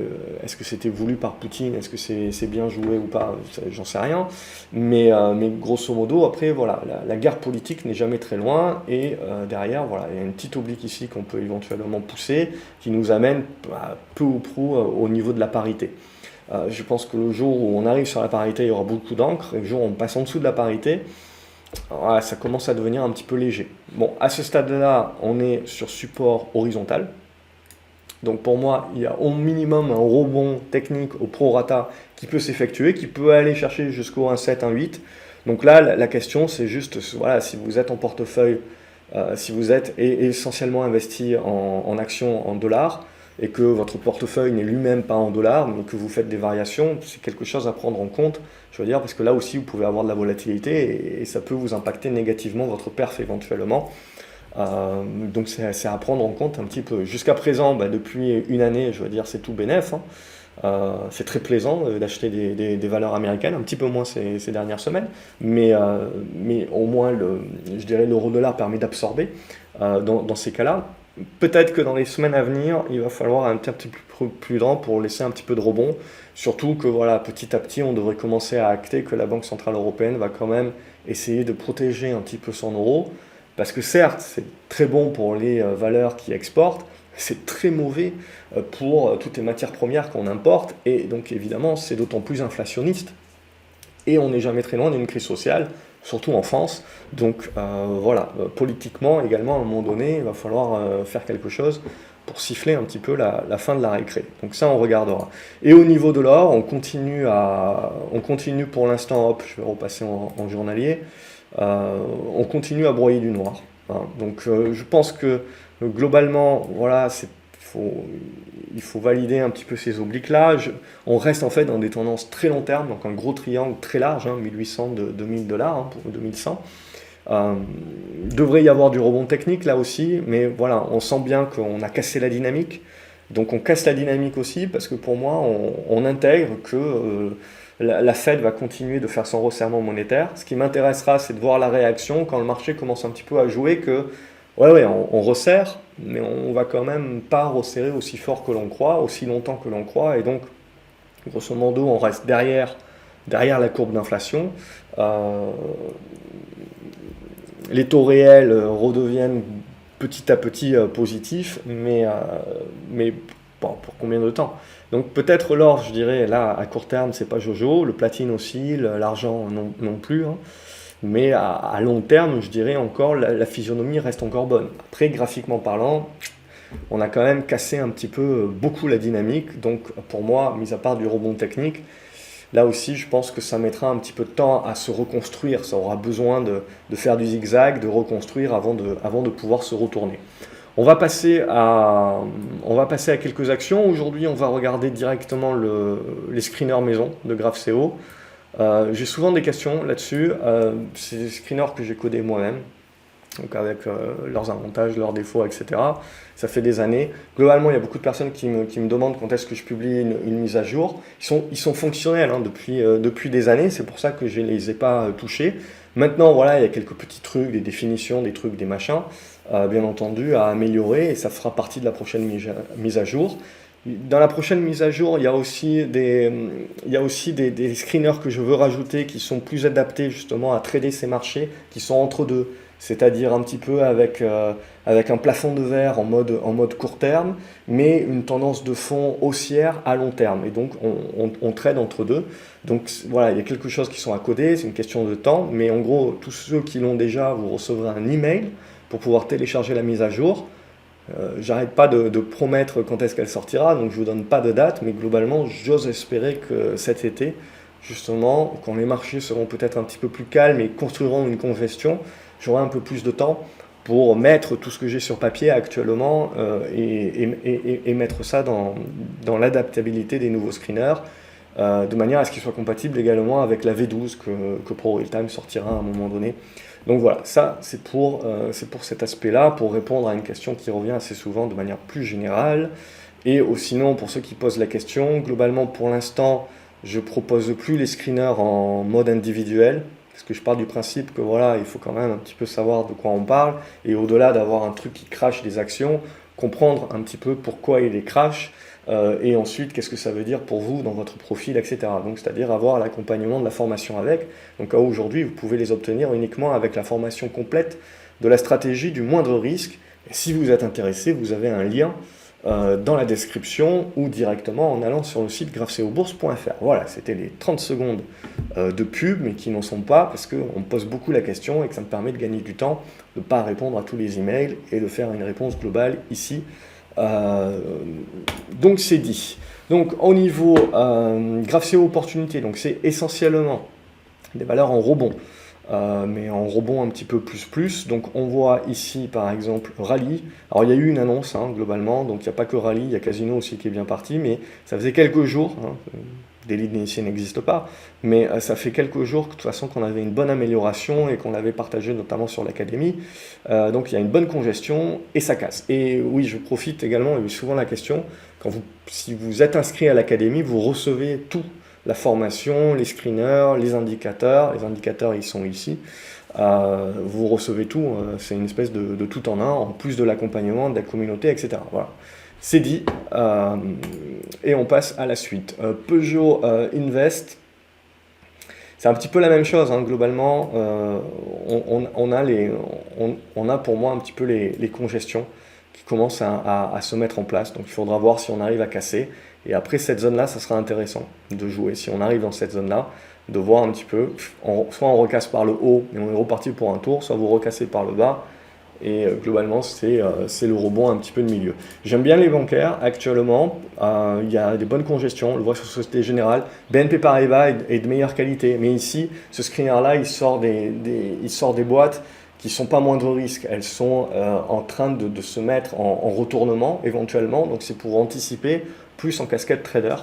Speaker 1: c'était voulu par Poutine? Est-ce que c'est bien joué ou pas? J'en sais rien. Mais grosso modo, après, voilà, la guerre politique n'est jamais très loin. Et derrière, voilà, il y a une petite oblique ici qu'on peut éventuellement pousser, qui nous amène peu ou prou au niveau de la parité. Je pense que le jour où on arrive sur la parité, il y aura beaucoup d'encre. Et le jour où on passe en dessous de la parité, voilà, ça commence à devenir un petit peu léger. Bon, à ce stade-là, on est sur support horizontal. Donc pour moi, il y a au minimum un rebond technique au prorata qui peut s'effectuer, qui peut aller chercher jusqu'au 1,7, 1,8. Donc là, la question, c'est juste, voilà, si vous êtes en portefeuille Si vous êtes essentiellement investi en actions en dollars et que votre portefeuille n'est lui-même pas en dollars, mais que vous faites des variations, c'est quelque chose à prendre en compte, je veux dire, parce que là aussi vous pouvez avoir de la volatilité et ça peut vous impacter négativement votre perf éventuellement. Donc c'est à prendre en compte un petit peu. Jusqu'à présent, depuis une année, je veux dire, c'est tout bénef, hein. C'est très plaisant d'acheter des valeurs américaines, un petit peu moins ces dernières semaines, mais au moins, je dirais, l'euro-dollar permet d'absorber dans ces cas-là. Peut-être que dans les semaines à venir, il va falloir être un petit peu plus prudent pour laisser un petit peu de rebond, surtout que voilà, petit à petit, on devrait commencer à acter que la Banque Centrale Européenne va quand même essayer de protéger un petit peu son euro, parce que certes, c'est très bon pour les valeurs qui exportent, c'est très mauvais pour toutes les matières premières qu'on importe, et donc évidemment c'est d'autant plus inflationniste, et on n'est jamais très loin d'une crise sociale, surtout en France, donc politiquement également à un moment donné, il va falloir faire quelque chose pour siffler un petit peu la fin de la récré, donc ça on regardera. Et au niveau de l'or, on continue pour l'instant, hop, je vais repasser en journalier, on continue à broyer du noir, hein. Donc je pense que globalement, voilà, il faut valider un petit peu ces obliques-là. On reste en fait dans des tendances très long terme, donc un gros triangle très large, hein, 1800 de 2000 dollars hein, pour 2100. Devrait y avoir du rebond technique là aussi, mais voilà, on sent bien qu'on a cassé la dynamique. Donc on casse la dynamique aussi parce que pour moi, on intègre que la Fed va continuer de faire son resserrement monétaire. Ce qui m'intéressera, c'est de voir la réaction quand le marché commence un petit peu à jouer que ouais, on resserre, mais on va quand même pas resserrer aussi fort que l'on croit, aussi longtemps que l'on croit, et donc, grosso modo, on reste derrière la courbe d'inflation. Les taux réels redeviennent petit à petit positifs, mais bon, pour combien de temps? Donc peut-être l'or, je dirais, là, à court terme, c'est pas Jojo, le platine aussi, l'argent non plus, hein. Mais à long terme, je dirais encore, la physionomie reste encore bonne. Après, graphiquement parlant, on a quand même cassé un petit peu beaucoup la dynamique. Donc pour moi, mis à part du rebond technique, là aussi, je pense que ça mettra un petit peu de temps à se reconstruire. Ça aura besoin de faire du zigzag, de reconstruire avant de pouvoir se retourner. On va passer à quelques actions. Aujourd'hui, on va regarder directement les screeners maison de GraphCO. J'ai souvent des questions là-dessus. C'est des screeners que j'ai codés moi-même, donc avec leurs avantages, leurs défauts, etc. Ça fait des années. Globalement, il y a beaucoup de personnes qui me demandent quand est-ce que je publie une mise à jour. Ils sont fonctionnels hein, depuis des années, c'est pour ça que je ne les ai pas touchés. Maintenant, voilà, il y a quelques petits trucs, des définitions, des trucs, des machins, bien entendu, à améliorer, et ça fera partie de la prochaine mise à jour. Dans la prochaine mise à jour, il y a aussi des screeners que je veux rajouter qui sont plus adaptés justement à trader ces marchés, qui sont entre deux, c'est-à-dire un petit peu avec un plafond de verre en mode court terme, mais une tendance de fond haussière à long terme. Et donc on trade entre deux. Donc voilà, il y a quelque chose qui sont à coder, c'est une question de temps, mais en gros, tous ceux qui l'ont déjà, vous recevrez un email pour pouvoir télécharger la mise à jour. J'arrête pas de promettre quand est-ce qu'elle sortira, donc je vous donne pas de date, mais globalement, j'ose espérer que cet été, justement, quand les marchés seront peut-être un petit peu plus calmes et construiront une congestion, j'aurai un peu plus de temps pour mettre tout ce que j'ai sur papier actuellement et mettre ça dans l'adaptabilité des nouveaux screeners, de manière à ce qu'ils soient compatibles également avec la V12 que Pro Realtime sortira à un moment donné. Donc voilà, ça c'est pour cet aspect-là, pour répondre à une question qui revient assez souvent de manière plus générale. Et sinon, pour ceux qui posent la question, globalement pour l'instant, je propose plus les screeners en mode individuel, parce que je pars du principe que voilà, il faut quand même un petit peu savoir de quoi on parle, et au-delà d'avoir un truc qui crache des actions, comprendre un petit peu pourquoi il les crache, et ensuite qu'est-ce que ça veut dire pour vous dans votre profil, etc. Donc c'est-à-dire avoir l'accompagnement de la formation avec. Donc aujourd'hui, vous pouvez les obtenir uniquement avec la formation complète de la stratégie du moindre risque. Et si vous êtes intéressé, vous avez un lien dans la description ou directement en allant sur le site graphcobourse.fr. Voilà, c'était les 30 secondes de pub, mais qui n'en sont pas, parce qu'on me pose beaucoup la question et que ça me permet de gagner du temps, de ne pas répondre à tous les emails et de faire une réponse globale ici. Donc c'est dit. Donc au niveau GraphCO opportunité, donc c'est essentiellement des valeurs en rebond mais en rebond un petit peu plus. Donc on voit ici par exemple rallye. Alors il y a eu une annonce globalement, donc il n'y a pas que rallye, il y a Casino aussi qui est bien parti, mais ça faisait quelques jours, des leads initiés n'existent pas, mais ça fait quelques jours que, de toute façon qu'on avait une bonne amélioration et qu'on l'avait partagé notamment sur l'académie. Donc il y a une bonne congestion et ça casse. Et oui, je profite également, il y a eu souvent la question, si vous êtes inscrit à l'académie, vous recevez tout. La formation, les screeners, les indicateurs ils sont ici. Vous recevez tout, c'est une espèce de tout en un, en plus de l'accompagnement, de la communauté, etc. Voilà. C'est dit, et on passe à la suite. Peugeot Invest, c'est un petit peu la même chose, globalement. On a pour moi un petit peu les congestions qui commencent à se mettre en place. Donc il faudra voir si on arrive à casser. Et après cette zone-là, ça sera intéressant de jouer. Si on arrive dans cette zone-là, de voir un petit peu, soit on recasse par le haut et on est reparti pour un tour, soit vous recassez par le bas. Et globalement, c'est le rebond un petit peu de milieu. J'aime bien les bancaires actuellement. Il y a des bonnes congestions. On le voit sur Société Générale. BNP Paribas est de meilleure qualité. Mais ici, ce screener-là, il sort des boîtes qui ne sont pas moindre risque. Elles sont en train de se mettre en retournement éventuellement. Donc c'est pour anticiper, plus en casquette trader.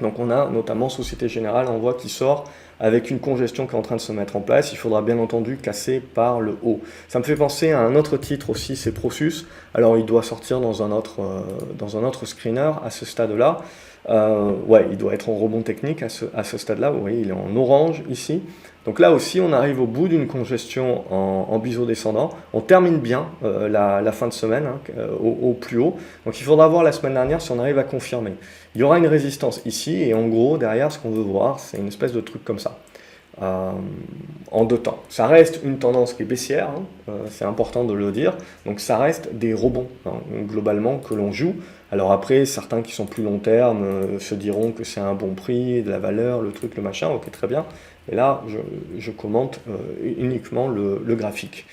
Speaker 1: Donc on a notamment Société Générale, on voit qui sort avec une congestion qui est en train de se mettre en place. Il faudra bien entendu casser par le haut. Ça me fait penser à un autre titre aussi, c'est Prosus. Alors il doit sortir dans un autre screener à ce stade-là. Il doit être en rebond technique à ce stade-là. Vous voyez, il est en orange ici. Donc là aussi, on arrive au bout d'une congestion en biseau descendant. On termine bien la fin de semaine au plus haut. Donc il faudra voir la semaine dernière si on arrive à confirmer. Il y aura une résistance ici et en gros, derrière, ce qu'on veut voir, c'est une espèce de truc comme ça. En deux temps. Ça reste une tendance qui est baissière, c'est important de le dire, donc ça reste des rebonds globalement que l'on joue. Alors après, certains qui sont plus long terme se diront que c'est un bon prix, de la valeur, le truc, le machin, ok très bien, et là je commente uniquement le graphique.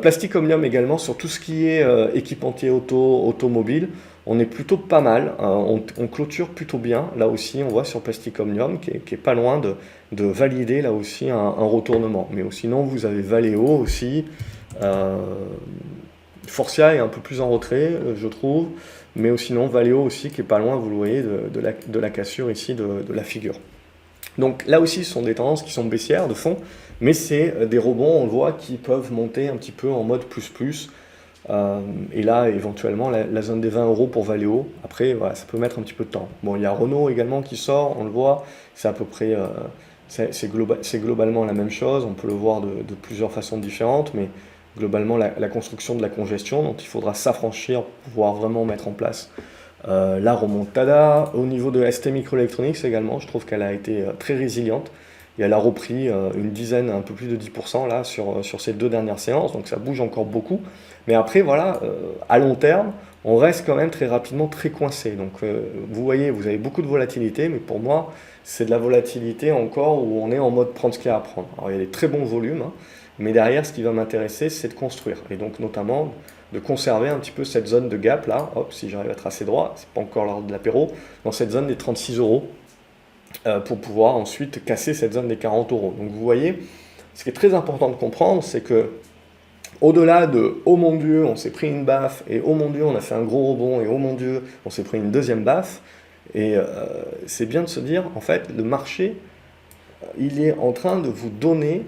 Speaker 1: Plastic Omnium également, sur tout ce qui est équipementier automobile, on est plutôt pas mal, on clôture plutôt bien, là aussi on voit sur Plastic Omnium qui est pas loin de valider là aussi un retournement. Mais sinon vous avez Valeo aussi, Forcia est un peu plus en retrait je trouve, mais sinon Valeo aussi qui est pas loin, vous le voyez, de la cassure ici de la figure. Donc là aussi ce sont des tendances qui sont baissières de fond, mais c'est des rebonds, on le voit, qui peuvent monter un petit peu en mode plus. Et là, éventuellement, la zone des 20 € pour Valeo. Après, voilà, ça peut mettre un petit peu de temps. Bon, il y a Renault également qui sort, on le voit. C'est à peu près, c'est globalement la même chose. On peut le voir de plusieurs façons différentes, mais globalement, la construction de la congestion, dont il faudra s'affranchir pour pouvoir vraiment mettre en place la remontada. Au niveau de ST Microelectronics également, je trouve qu'elle a été très résiliente. Et elle a repris une dizaine, un peu plus de 10% là sur ces 2 dernières séances, donc ça bouge encore beaucoup. Mais après, voilà, à long terme, on reste quand même très rapidement très coincé. Donc vous voyez, vous avez beaucoup de volatilité, mais pour moi, c'est de la volatilité encore où on est en mode prendre ce qu'il y a à prendre. Alors il y a des très bons volumes, mais derrière, ce qui va m'intéresser, c'est de construire. Et donc notamment de conserver un petit peu cette zone de gap là, hop, si j'arrive à tracer droit, c'est pas encore l'heure de l'apéro, dans cette zone des 36 € pour pouvoir ensuite casser cette zone des 40 €. Donc vous voyez, ce qui est très important de comprendre, c'est que au-delà de « oh mon Dieu, on s'est pris une baffe » et « oh mon Dieu, on a fait un gros rebond » et « oh mon Dieu, on s'est pris une deuxième baffe », et c'est bien de se dire, en fait, le marché, il est en train de vous donner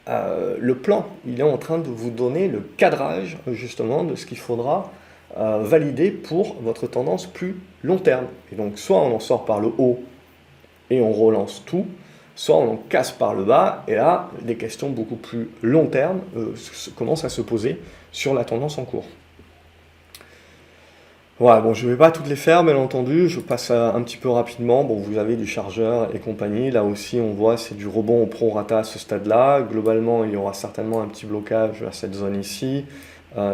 Speaker 1: le plan, il est en train de vous donner le cadrage, justement, de ce qu'il faudra valider pour votre tendance plus long terme. Et donc, soit on en sort par le haut et on relance tout, soit on en casse par le bas, et là, des questions beaucoup plus long terme commencent à se poser sur la tendance en cours. Voilà, bon, je ne vais pas toutes les faire, bien entendu, je passe un petit peu rapidement. Bon, vous avez du chargeur et compagnie, là aussi on voit c'est du rebond au prorata à ce stade-là. Globalement, il y aura certainement un petit blocage à cette zone ici,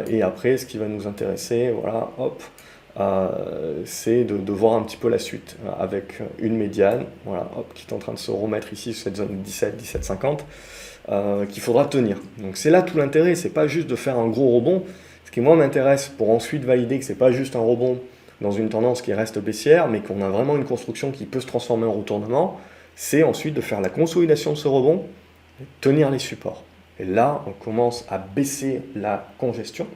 Speaker 1: et après, ce qui va nous intéresser, voilà, hop, c'est de voir un petit peu la suite avec une médiane, voilà, hop, qui est en train de se remettre ici sur cette zone 17-17,50 qu'il faudra tenir. Donc c'est là tout l'intérêt, c'est pas juste de faire un gros rebond. Ce qui moi m'intéresse pour ensuite valider que c'est pas juste un rebond dans une tendance qui reste baissière, mais qu'on a vraiment une construction qui peut se transformer en retournement, c'est ensuite de faire la consolidation de ce rebond tenir les supports. Et là, on commence à baisser la congestion,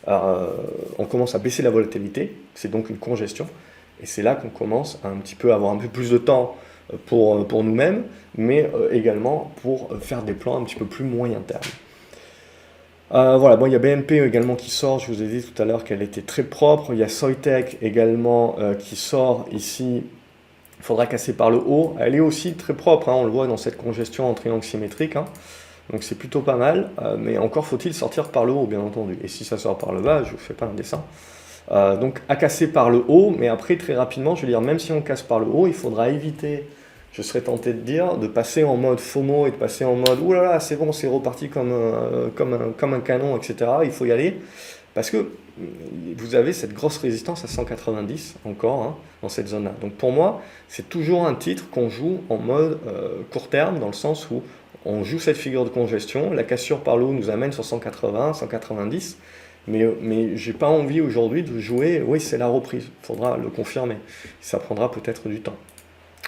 Speaker 1: on commence à baisser la volatilité, c'est donc une congestion, et c'est là qu'on commence à un petit peu avoir un peu plus de temps pour nous-mêmes, mais également pour faire des plans un petit peu plus moyen terme. Voilà, bon, il y a BNP également qui sort, je vous ai dit tout à l'heure qu'elle était très propre, il y a Soitec également qui sort ici, il faudra casser par le haut, elle est aussi très propre, hein, on le voit dans cette congestion en triangle symétrique, hein, donc c'est plutôt pas mal, mais encore faut-il sortir par le haut bien entendu, et si ça sort par le bas, je ne vous fais pas un dessin. Donc à casser par le haut, mais après très rapidement, je veux dire, même si on casse par le haut, il faudra éviter, je serais tenté de dire, de passer en mode FOMO et de passer en mode ouh là là, c'est bon, c'est reparti comme un canon, etc. Il faut y aller parce que vous avez cette grosse résistance à 190 encore hein, dans cette zone-là. Donc pour moi, c'est toujours un titre qu'on joue en mode court terme, dans le sens où on joue cette figure de congestion, la cassure par le haut nous amène sur 180, 190, mais j'ai pas envie aujourd'hui de jouer, oui c'est la reprise, il faudra le confirmer, ça prendra peut-être du temps.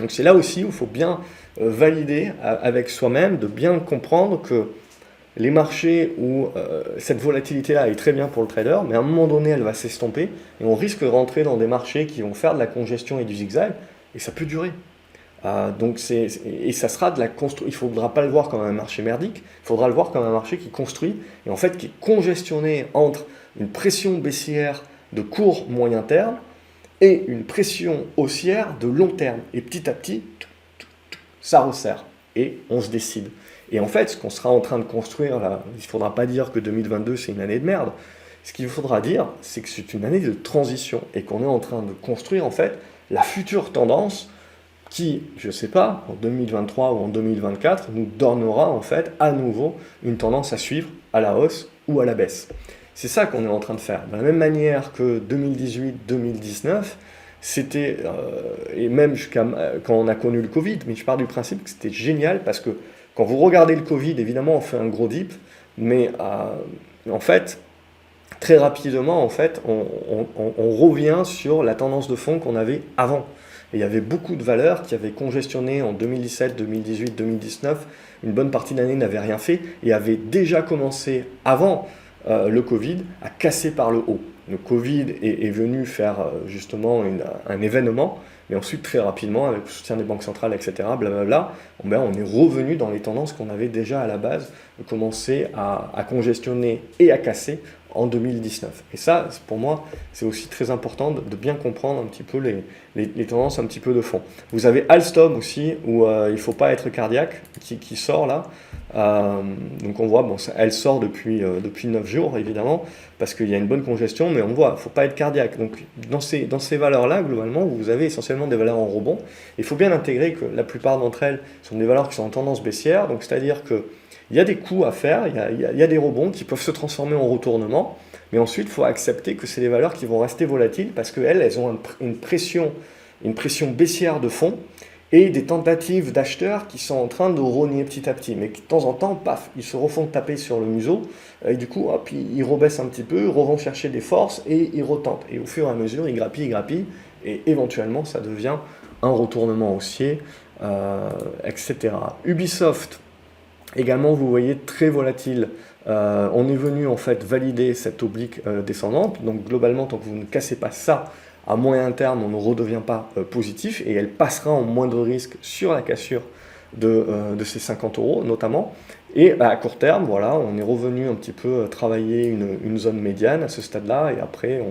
Speaker 1: Donc c'est là aussi où il faut bien valider avec soi-même, de bien comprendre que les marchés où cette volatilité-là est très bien pour le trader, mais à un moment donné elle va s'estomper et on risque de rentrer dans des marchés qui vont faire de la congestion et du zigzag et ça peut durer. Et ça sera de la construction. Il ne faudra pas le voir comme un marché merdique, il faudra le voir comme un marché qui construit et en fait qui est congestionné entre une pression baissière de court moyen terme et une pression haussière de long terme. Et petit à petit, ça resserre et on se décide. Et en fait, ce qu'on sera en train de construire là, il ne faudra pas dire que 2022 c'est une année de merde. Ce qu'il faudra dire, c'est que c'est une année de transition et qu'on est en train de construire en fait la future tendance qui, je ne sais pas, en 2023 ou en 2024, nous donnera en fait à nouveau une tendance à suivre à la hausse ou à la baisse. C'est ça qu'on est en train de faire. De la même manière que 2018-2019, c'était, et même jusqu'à quand on a connu le Covid, mais je pars du principe que c'était génial parce que quand vous regardez le Covid, évidemment on fait un gros dip, mais en fait, très rapidement, en fait, on revient sur la tendance de fond qu'on avait avant. Et il y avait beaucoup de valeurs qui avaient congestionné en 2017, 2018, 2019. Une bonne partie de l'année n'avait rien fait et avait déjà commencé avant le Covid à casser par le haut. Le Covid est venu faire justement un événement, mais ensuite très rapidement, avec le soutien des banques centrales, etc., blablabla, on est revenu dans les tendances qu'on avait déjà à la base commencé à congestionner et à casser en 2019. Et ça, pour moi, c'est aussi très important de bien comprendre un petit peu les tendances un petit peu de fond. Vous avez Alstom aussi, où il ne faut pas être cardiaque, qui sort là. Donc on voit, bon, elle sort depuis 9 jours, évidemment, parce qu'il y a une bonne congestion, mais on voit, il ne faut pas être cardiaque. Donc dans ces valeurs-là, globalement, vous avez essentiellement des valeurs en rebond. Il faut bien intégrer que la plupart d'entre elles sont des valeurs qui sont en tendance baissière, donc c'est-à-dire que il y a des coups à faire, il y a des rebonds qui peuvent se transformer en retournement, mais ensuite il faut accepter que c'est des valeurs qui vont rester volatiles parce qu'elles ont une pression baissière de fond et des tentatives d'acheteurs qui sont en train de rogner petit à petit, mais qui de temps en temps, paf, ils se refont taper sur le museau, et du coup, hop, ils rebaissent un petit peu, revont chercher des forces et ils retentent. Et au fur et à mesure, ils grappillent, et éventuellement, ça devient un retournement haussier, etc. Ubisoft, également, vous voyez, très volatile. On est venu en fait valider cette oblique descendante. Donc globalement, tant que vous ne cassez pas ça, à moyen terme, on ne redevient pas positif et elle passera en moindre risque sur la cassure de ces 50 € notamment. Et à court terme, voilà, on est revenu un petit peu travailler une zone médiane à ce stade-là et après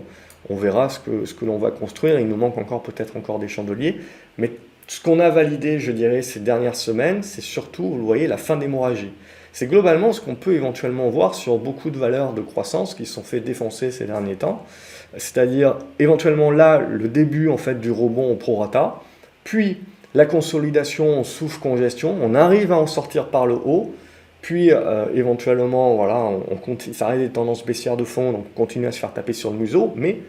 Speaker 1: on verra ce que l'on va construire. Il nous manque peut-être encore des chandeliers, mais ce qu'on a validé, je dirais, ces dernières semaines, c'est surtout, vous voyez, la fin d'hémorragie. C'est globalement ce qu'on peut éventuellement voir sur beaucoup de valeurs de croissance qui se sont fait défoncer ces derniers temps. C'est-à-dire, éventuellement là, le début en fait du rebond au prorata, puis la consolidation sous congestion, on arrive à en sortir par le haut, puis éventuellement, voilà, ça arrive des tendances baissières de fond, donc on continue à se faire taper sur le museau, mais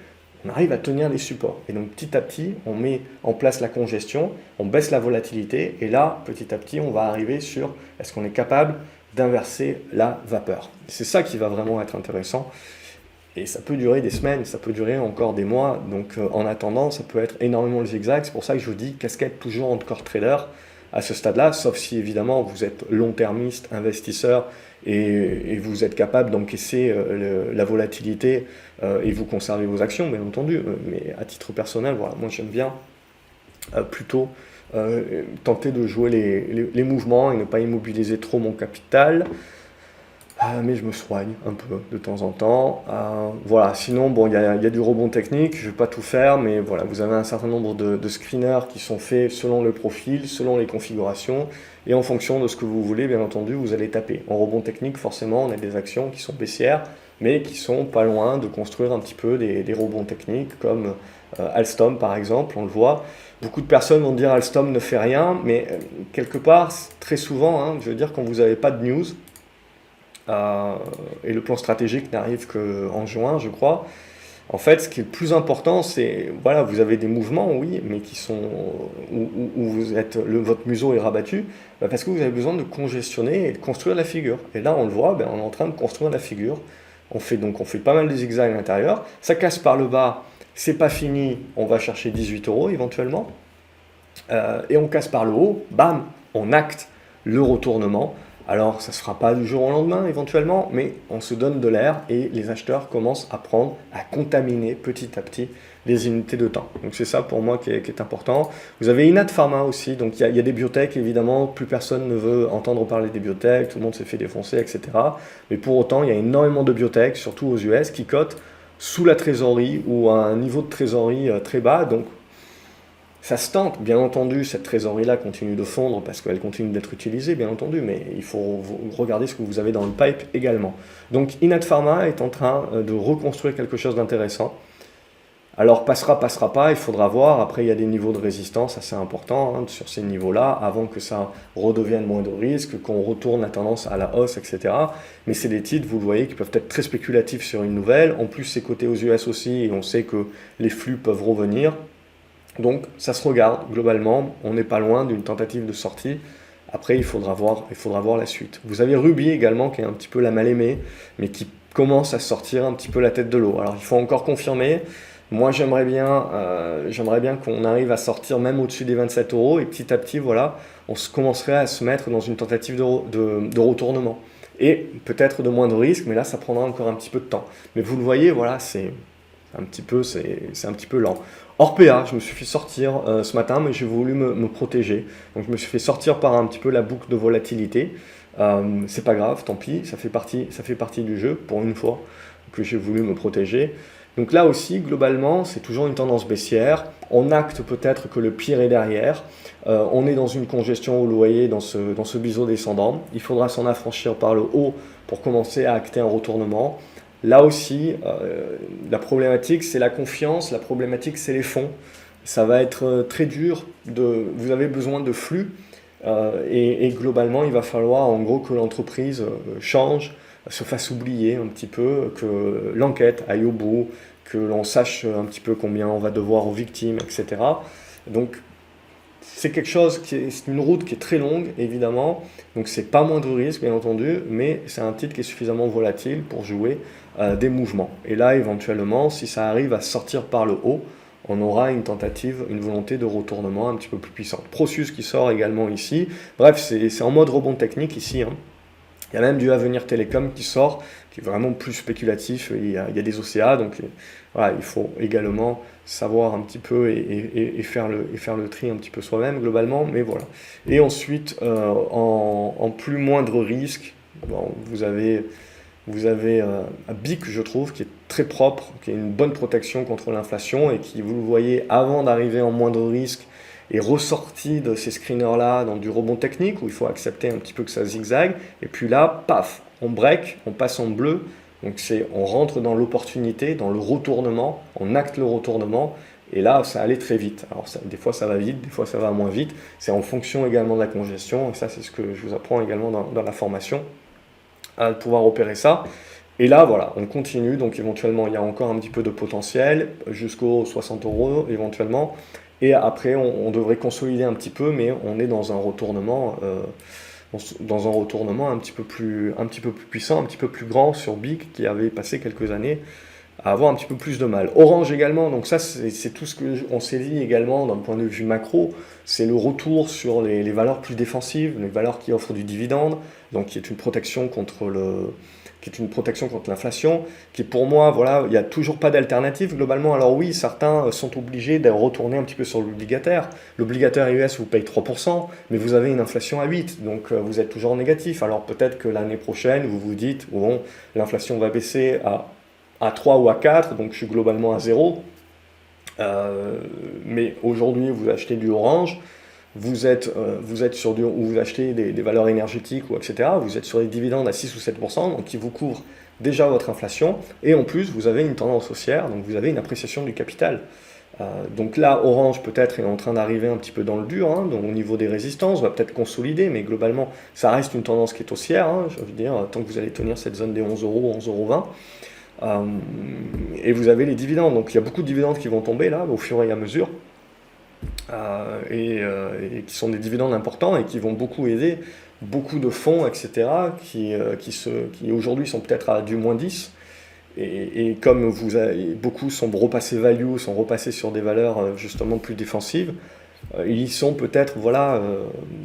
Speaker 1: on arrive à tenir les supports. Et donc petit à petit, on met en place la congestion, on baisse la volatilité, et là, petit à petit, on va arriver sur est-ce qu'on est capable d'inverser la vapeur. C'est ça qui va vraiment être intéressant. Et ça peut durer des semaines, ça peut durer encore des mois. Donc en attendant, ça peut être énormément le zigzag. C'est pour ça que je vous dis casquette toujours en core trader. à ce stade-là, sauf si évidemment vous êtes long-termiste, investisseur, et vous êtes capable d'encaisser la volatilité et vous conservez vos actions, bien entendu. Mais à titre personnel, voilà, moi j'aime bien plutôt tenter de jouer les mouvements et ne pas immobiliser trop mon capital. Mais je me soigne un peu de temps en temps. Voilà, sinon, bon, il y a du rebond technique, je ne vais pas tout faire, mais voilà, vous avez un certain nombre de screeners qui sont faits selon le profil, selon les configurations, et en fonction de ce que vous voulez, bien entendu, vous allez taper. En rebond technique, forcément, on a des actions qui sont baissières, mais qui sont pas loin de construire un petit peu des rebonds techniques, comme Alstom par exemple, on le voit. Beaucoup de personnes vont dire Alstom ne fait rien, mais quelque part, très souvent, hein, je veux dire, quand vous n'avez pas de news, et le plan stratégique n'arrive qu'en juin, je crois. En fait, ce qui est le plus important, c'est, voilà, vous avez des mouvements, oui, mais qui sont, où vous êtes, votre museau est rabattu, parce que vous avez besoin de congestionner et de construire la figure. Et là, on le voit, on est en train de construire la figure. On fait pas mal de zigzags à l'intérieur. Ça casse par le bas, c'est pas fini, on va chercher 18 € éventuellement. Et on casse par le haut, bam, on acte le retournement. Alors, ça ne se fera pas du jour au lendemain, éventuellement, mais on se donne de l'air et les acheteurs commencent à prendre, à contaminer petit à petit les unités de temps. Donc, c'est ça pour moi qui est important. Vous avez Inat Pharma aussi, donc il y a des biotech, évidemment, plus personne ne veut entendre parler des biotech, tout le monde s'est fait défoncer, etc. Mais pour autant, il y a énormément de biotech, surtout aux US, qui cotent sous la trésorerie ou à un niveau de trésorerie très bas. Donc, ça se tente, bien entendu, cette trésorerie-là continue de fondre parce qu'elle continue d'être utilisée, bien entendu, mais il faut regarder ce que vous avez dans le pipe également. Donc Inat Pharma est en train de reconstruire quelque chose d'intéressant. Alors passera pas, il faudra voir. Après, il y a des niveaux de résistance assez importants hein, sur ces niveaux-là, avant que ça redevienne moins de risque, qu'on retourne la tendance à la hausse, etc. Mais c'est des titres, vous le voyez, qui peuvent être très spéculatifs sur une nouvelle. En plus, c'est coté aux US aussi, et on sait que les flux peuvent revenir. Donc ça se regarde globalement, on n'est pas loin d'une tentative de sortie. Après il faudra voir la suite. Vous avez Ruby également qui est un petit peu la mal-aimée, mais qui commence à sortir un petit peu la tête de l'eau. Alors il faut encore confirmer. Moi j'aimerais bien qu'on arrive à sortir même au-dessus des 27 € et petit à petit voilà, on commencerait à se mettre dans une tentative de retournement. Et peut-être de moins de risques, mais là ça prendra encore un petit peu de temps. Mais vous le voyez, voilà, c'est un petit peu lent. Orpea, je me suis fait sortir ce matin, mais j'ai voulu me protéger. Donc je me suis fait sortir par un petit peu la boucle de volatilité. C'est pas grave, tant pis, ça fait partie du jeu, pour une fois que j'ai voulu me protéger. Donc là aussi, globalement, c'est toujours une tendance baissière. On acte peut-être que le pire est derrière. On est dans une congestion, vous le voyez, dans ce biseau descendant. Il faudra s'en affranchir par le haut pour commencer à acter un retournement. Là aussi, la problématique, c'est la confiance, la problématique, c'est les fonds. Ça va être très dur, vous avez besoin de flux, et globalement, il va falloir en gros que l'entreprise change, se fasse oublier un petit peu, que l'enquête aille au bout, que l'on sache un petit peu combien on va devoir aux victimes, etc. Donc, c'est une route qui est très longue, évidemment, donc c'est pas moindre risque, bien entendu, mais c'est un titre qui est suffisamment volatile pour jouer des mouvements. Et là, éventuellement, si ça arrive à sortir par le haut, on aura une volonté de retournement un petit peu plus puissante. Prosus qui sort également ici. Bref, c'est en mode rebond technique ici, hein. Il y a même du Avenir Télécom qui sort, qui est vraiment plus spéculatif. Il y a des OCA, donc voilà, il faut également savoir un petit peu et faire le tri un petit peu soi-même globalement. Mais voilà. Et ensuite, en plus moindre risque, bon, vous avez un BIC, je trouve, qui est très propre, qui a une bonne protection contre l'inflation et qui, vous le voyez, avant d'arriver en moindre risque, est ressorti de ces screeners-là dans du rebond technique où il faut accepter un petit peu que ça zigzague. Et puis là, paf, on break, on passe en bleu. Donc on rentre dans l'opportunité, dans le retournement, on acte le retournement. Et là, ça allait très vite. Alors des fois, ça va vite, des fois, ça va moins vite. C'est en fonction également de la congestion. Et ça, c'est ce que je vous apprends également dans la formation, à pouvoir opérer ça. Et là, voilà, on continue. Donc éventuellement, il y a encore un petit peu de potentiel jusqu'aux 60 € éventuellement. Et après, on devrait consolider un petit peu, mais on est dans un retournement, un petit peu plus puissant, un petit peu plus grand sur BIC, qui avait passé quelques années à avoir un petit peu plus de mal. Orange également, donc ça c'est tout ce qu'on saisit également d'un point de vue macro, c'est le retour sur les valeurs plus défensives, les valeurs qui offrent du dividende, donc qui est une protection contre l'inflation, qui pour moi, voilà, il n'y a toujours pas d'alternative globalement. Alors oui, certains sont obligés de retourner un petit peu sur l'obligataire. L'obligataire US vous paye 3%, mais vous avez une inflation à 8%, donc vous êtes toujours négatif. Alors peut-être que l'année prochaine, vous vous dites, bon, l'inflation va baisser à 3 ou à 4, donc je suis globalement à 0. Mais aujourd'hui, vous achetez du orange, vous êtes sur ou vous achetez des valeurs énergétiques, ou etc., vous êtes sur des dividendes à 6 ou 7%, donc qui vous couvrent déjà votre inflation, et en plus, vous avez une tendance haussière, donc vous avez une appréciation du capital. Donc là, Orange peut-être est en train d'arriver un petit peu dans le dur, hein, donc au niveau des résistances, va peut-être consolider, mais globalement, ça reste une tendance qui est haussière, hein, je veux dire, tant que vous allez tenir cette zone des 11 euros, 11,20 €. Et vous avez les dividendes, donc il y a beaucoup de dividendes qui vont tomber là, au fur et à mesure, et qui sont des dividendes importants et qui vont beaucoup aider beaucoup de fonds, etc., qui aujourd'hui sont peut-être à du moins 10. Et comme beaucoup sont repassés value, sont repassés sur des valeurs justement plus défensives, ils sont peut-être, voilà,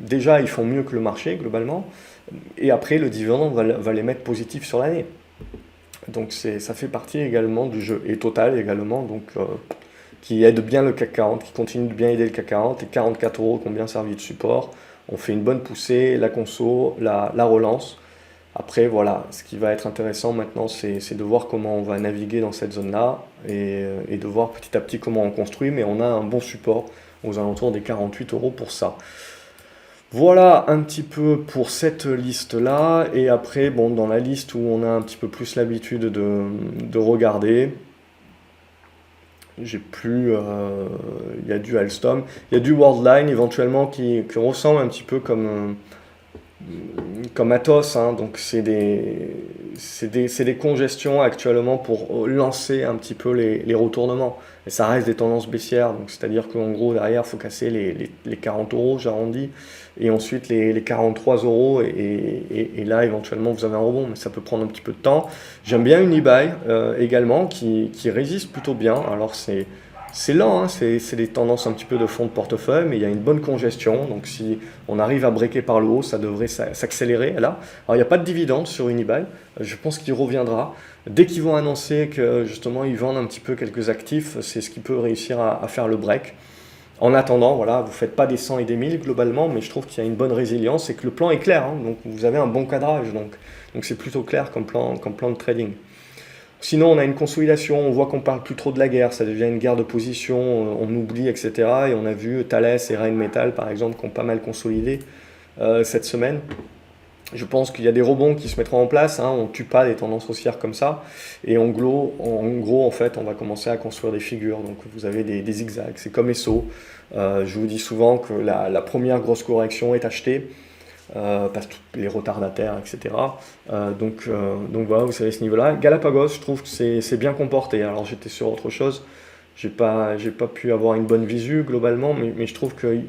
Speaker 1: déjà ils font mieux que le marché globalement, et après le dividende va les mettre positifs sur l'année. Donc ça fait partie également du jeu. Et Total également, donc, qui aide bien le CAC 40, qui continue de bien aider le CAC 40, et 44 € qui ont bien servi de support. On fait une bonne poussée, la conso, la relance. Après, voilà, ce qui va être intéressant maintenant, c'est de voir comment on va naviguer dans cette zone-là, et de voir petit à petit comment on construit, mais on a un bon support aux alentours des 48 € pour ça. Voilà un petit peu pour cette liste-là, et après, bon, dans la liste où on a un petit peu plus l'habitude de regarder, j'ai plus, il y a du Alstom, il y a du Worldline éventuellement qui ressemble un petit peu comme Atos, hein, donc c'est des congestions actuellement pour lancer un petit peu les retournements. Et ça reste des tendances baissières, donc c'est-à-dire qu'en gros derrière il faut casser les 40 €, j'arrondis, et ensuite les 43 €, et là éventuellement vous avez un rebond, mais ça peut prendre un petit peu de temps. J'aime bien Unibail également qui résiste plutôt bien. Alors c'est lent, hein, c'est des tendances un petit peu de fond de portefeuille, mais il y a une bonne congestion, donc si on arrive à breaker par le haut, ça devrait s'accélérer là. Alors il n'y a pas de dividende sur Unibail, je pense qu'il reviendra. Dès qu'ils vont annoncer que justement ils vendent un petit peu quelques actifs, c'est ce qui peut réussir à faire le break. En attendant, voilà, vous ne faites pas des 100 et des 1000 globalement, mais je trouve qu'il y a une bonne résilience et que le plan est clair, hein, donc vous avez un bon cadrage, donc c'est plutôt clair comme plan de trading. Sinon, on a une consolidation, on voit qu'on parle plus trop de la guerre, ça devient une guerre de position, on oublie, etc. Et on a vu Thales et Rheinmetall, par exemple, qui ont pas mal consolidé cette semaine. Je pense qu'il y a des rebonds qui se mettront en place, hein, on ne tue pas des tendances haussières comme ça. Et en gros, en fait, on va commencer à construire des figures. Donc vous avez des zigzags, c'est comme ESSO. Je vous dis souvent que la première grosse correction est achetée. Parce que les retardataires, etc. Donc voilà, vous savez ce niveau-là. Galapagos, je trouve que c'est bien comporté. Alors j'étais sur autre chose, j'ai pas pu avoir une bonne visu globalement, mais je trouve que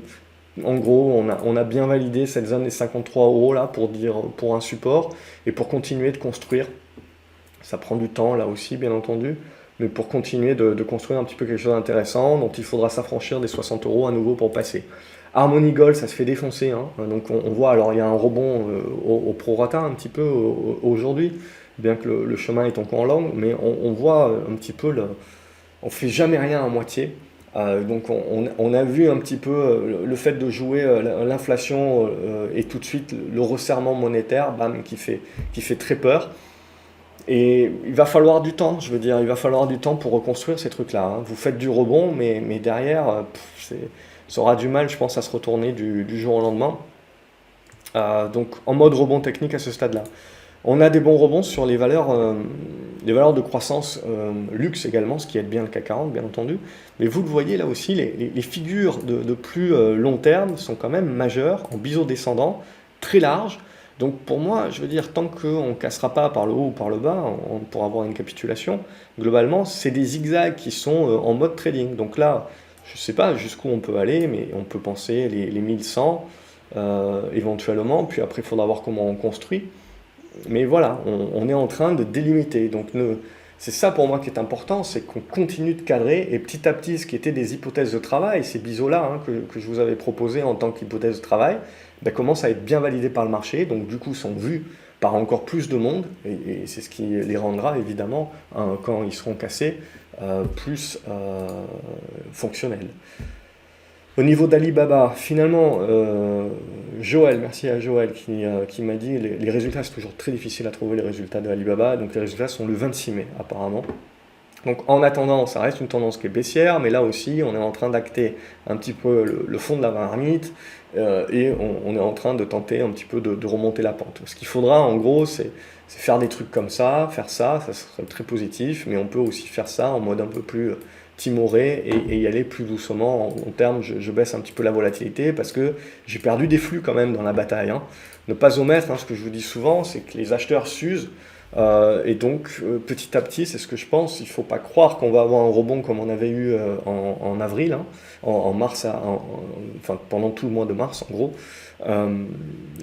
Speaker 1: en gros, on a bien validé cette zone des 53 € là pour un support, et pour continuer de construire. Ça prend du temps là aussi, bien entendu, mais pour continuer de construire un petit peu quelque chose d'intéressant, dont il faudra s'affranchir des 60 € à nouveau pour passer. Harmony Gold, ça se fait défoncer, hein. Donc on voit, alors il y a un rebond au prorata un petit peu aujourd'hui, bien que le chemin est encore long, mais on voit un petit peu, on fait jamais rien à moitié. Donc on a vu un petit peu le fait de jouer l'inflation et tout de suite le resserrement monétaire, bam, qui fait très peur. Et il va falloir du temps, je veux dire, il va falloir du temps pour reconstruire ces trucs-là, hein. Vous faites du rebond, mais derrière, ça aura du mal, je pense, à se retourner du jour au lendemain. Donc en mode rebond technique à ce stade-là. On a des bons rebonds sur les valeurs de croissance luxe également, ce qui aide bien le CAC 40, bien entendu. Mais vous le voyez là aussi, les figures de plus long terme sont quand même majeures, en biseau descendant, très larges. Donc pour moi, je veux dire, tant qu'on ne cassera pas par le haut ou par le bas, pour avoir une capitulation, globalement, c'est des zigzags qui sont en mode trading. Donc là, je ne sais pas jusqu'où on peut aller, mais on peut penser les 1100 éventuellement, puis après il faudra voir comment on construit. Mais voilà, on est en train de délimiter. Donc C'est ça pour moi qui est important, c'est qu'on continue de cadrer, et petit à petit, ce qui était des hypothèses de travail, ces biseaux-là que je vous avais proposés en tant qu'hypothèse de travail, ben, commencent à être bien validés par le marché, donc du coup sont vus par encore plus de monde, et c'est ce qui les rendra évidemment, quand ils seront cassés, plus fonctionnels. Au niveau d'Alibaba, finalement, Joël, merci à Joël qui m'a dit les résultats, c'est toujours très difficile à trouver les résultats de Alibaba, donc les résultats sont le 26 mai apparemment. Donc en attendant, ça reste une tendance qui est baissière, mais là aussi, on est en train d'acter un petit peu le fond de la marmite, et on est en train de tenter un petit peu de remonter la pente. Ce qu'il faudra, en gros, c'est faire des trucs comme ça ça serait très positif, mais on peut aussi faire ça en mode un peu plus timoré et y aller plus doucement. En termes, je baisse un petit peu la volatilité parce que j'ai perdu des flux quand même dans la bataille. Ne pas omettre, ce que je vous dis souvent, c'est que les acheteurs s'usent. Et donc, petit à petit, c'est ce que je pense, il ne faut pas croire qu'on va avoir un rebond comme on avait eu en avril, en mars, enfin pendant tout le mois de mars en gros.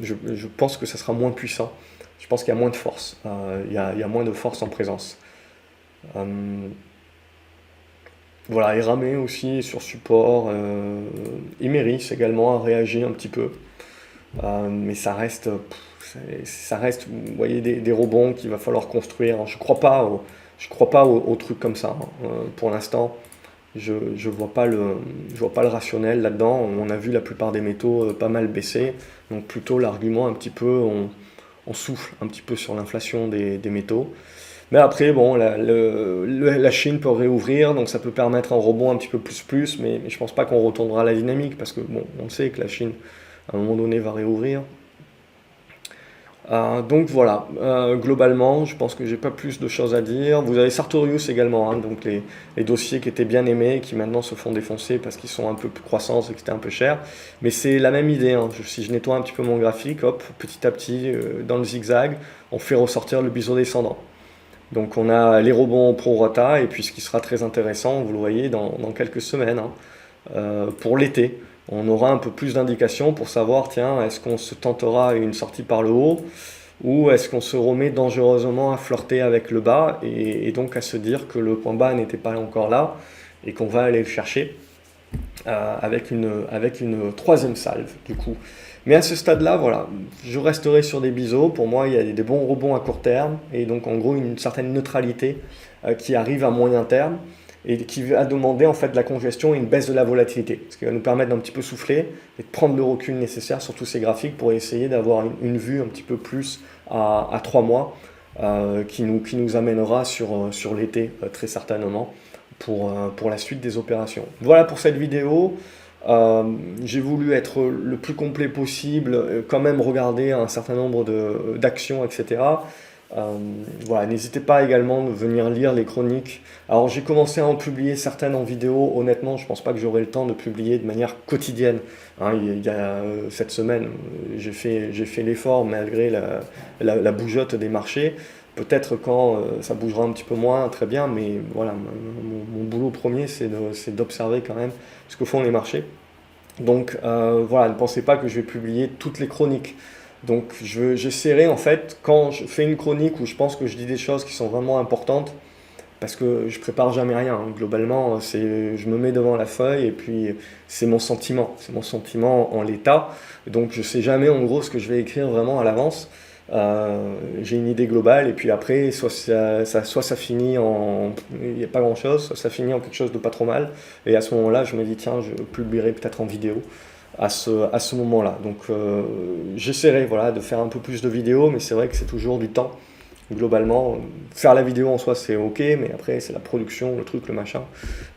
Speaker 1: Je pense que ça sera moins puissant. Je pense qu'il y a moins de force. Il y a moins de force en présence. Voilà, et Ramé aussi sur support. Imeris également a réagi un petit peu. Mais ça reste, vous voyez, des rebonds qu'il va falloir construire. Je crois pas aux trucs comme ça. Pour l'instant, je vois pas le rationnel là-dedans. On a vu la plupart des métaux pas mal baisser. Donc plutôt l'argument un petit peu, on souffle un petit peu sur l'inflation des métaux. Mais après, bon, la Chine peut réouvrir, donc ça peut permettre un rebond un petit peu plus, mais je pense pas qu'on retournera à la dynamique, parce que bon, on sait que la Chine, à un moment donné, va réouvrir. Donc voilà, globalement, je pense que j'ai pas plus de choses à dire. Vous avez Sartorius également, donc les dossiers qui étaient bien aimés, qui maintenant se font défoncer parce qu'ils sont un peu plus croissants et que c'était un peu cher. Mais c'est la même idée, si je nettoie un petit peu mon graphique, hop, petit à petit, dans le zigzag, on fait ressortir le biseau descendant. Donc on a les rebonds pro rata, et puis ce qui sera très intéressant, vous le voyez, dans quelques semaines, pour l'été. On aura un peu plus d'indications pour savoir, tiens, est-ce qu'on se tentera une sortie par le haut, ou est-ce qu'on se remet dangereusement à flirter avec le bas, et donc à se dire que le point bas n'était pas encore là, et qu'on va aller le chercher avec une troisième salve, du coup. Mais à ce stade-là, voilà, je resterai sur des biseaux. Pour moi, il y a des bons rebonds à court terme, et donc en gros une certaine neutralité qui arrive à moyen terme, et qui va demander en fait de la congestion et une baisse de la volatilité, ce qui va nous permettre d'un petit peu souffler et de prendre le recul nécessaire sur tous ces graphiques pour essayer d'avoir une vue un petit peu plus à 3 mois, qui nous amènera sur l'été très certainement pour la suite des opérations. Voilà pour cette vidéo. J'ai voulu être le plus complet possible, quand même regarder un certain nombre d'actions, etc. Voilà, n'hésitez pas également à venir lire les chroniques. Alors j'ai commencé à en publier certaines en vidéo. Honnêtement, je pense pas que j'aurai le temps de publier de manière quotidienne. Il y a cette semaine, j'ai fait l'effort malgré la bougeotte des marchés. Peut-être quand ça bougera un petit peu moins, très bien, mais voilà, mon boulot premier, c'est d'observer quand même ce que font les marchés. Donc voilà, ne pensez pas que je vais publier toutes les chroniques. Donc j'essaierai en fait, quand je fais une chronique où je pense que je dis des choses qui sont vraiment importantes, parce que je prépare jamais rien, globalement, je me mets devant la feuille et puis c'est mon sentiment en l'état. Donc je sais jamais en gros ce que je vais écrire vraiment à l'avance. J'ai une idée globale, et puis après soit ça finit il n'y a pas grand chose, soit ça finit en quelque chose de pas trop mal, et à ce moment là je me dis tiens, je publierai peut-être en vidéo à ce moment là. Donc j'essaierai, voilà, de faire un peu plus de vidéos, mais c'est vrai que c'est toujours du temps. Globalement, faire la vidéo en soi c'est ok, mais après c'est la production, le truc, le machin.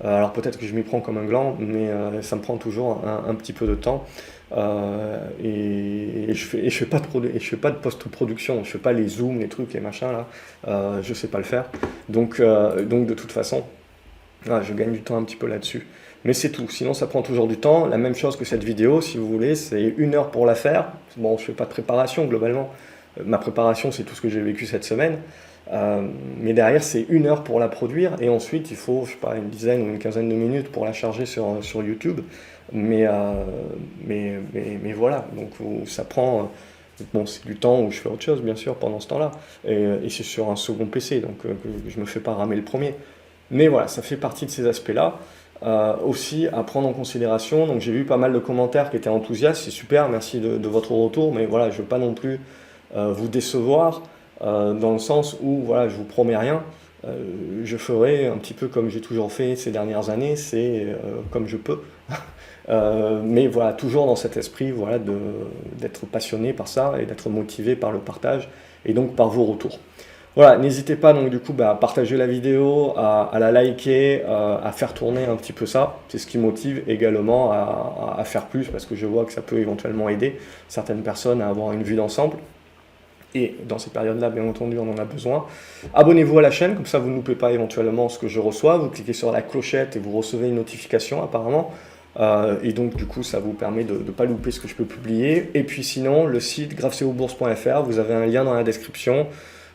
Speaker 1: Alors peut-être que je m'y prends comme un gland, mais ça me prend toujours un petit peu de temps. Et je fais pas de post-production, je fais pas les zooms, les trucs, les machins là, je sais pas le faire. Donc de toute façon, je gagne du temps un petit peu là-dessus. Mais c'est tout, sinon ça prend toujours du temps. La même chose que cette vidéo, si vous voulez, c'est 1 heure pour la faire. Bon, je fais pas de préparation globalement. Ma préparation, c'est tout ce que j'ai vécu cette semaine. Mais derrière, c'est 1 heure pour la produire, et ensuite il faut, je sais pas, une dizaine ou une quinzaine de minutes pour la charger sur YouTube. Mais voilà, donc ça prend Bon, c'est du temps où je fais autre chose, bien sûr, pendant ce temps-là. Et c'est sur un second PC, donc que je me fais pas ramer le premier. Mais voilà, ça fait partie de ces aspects-là. Aussi à prendre en considération. Donc j'ai vu pas mal de commentaires qui étaient enthousiastes, c'est super, merci de votre retour, mais voilà, je veux pas non plus vous décevoir dans le sens où voilà, je vous promets rien. Je ferai un petit peu comme j'ai toujours fait ces dernières années, c'est comme je peux. Mais voilà, toujours dans cet esprit voilà, d'être passionné par ça et d'être motivé par le partage et donc par vos retours. Voilà, n'hésitez pas donc du coup à partager la vidéo, à la liker, à faire tourner un petit peu ça. C'est ce qui motive également à faire plus parce que je vois que ça peut éventuellement aider certaines personnes à avoir une vue d'ensemble. Et dans ces périodes-là, bien entendu, on en a besoin. Abonnez-vous à la chaîne, comme ça vous ne loupez pas éventuellement ce que je reçois. Vous cliquez sur la clochette et vous recevez une notification apparemment. Et donc du coup, ça vous permet de ne pas louper ce que je peux publier. Et puis sinon, le site gravecobourse.fr, vous avez un lien dans la description.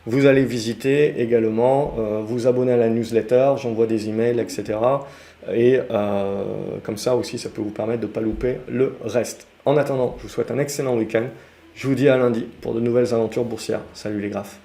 Speaker 1: Vous allez visiter également, vous abonner à la newsletter, j'envoie des emails, etc. Et comme ça aussi, ça peut vous permettre de ne pas louper le reste. En attendant, je vous souhaite un excellent week-end. Je vous dis à lundi pour de nouvelles aventures boursières. Salut les graphes.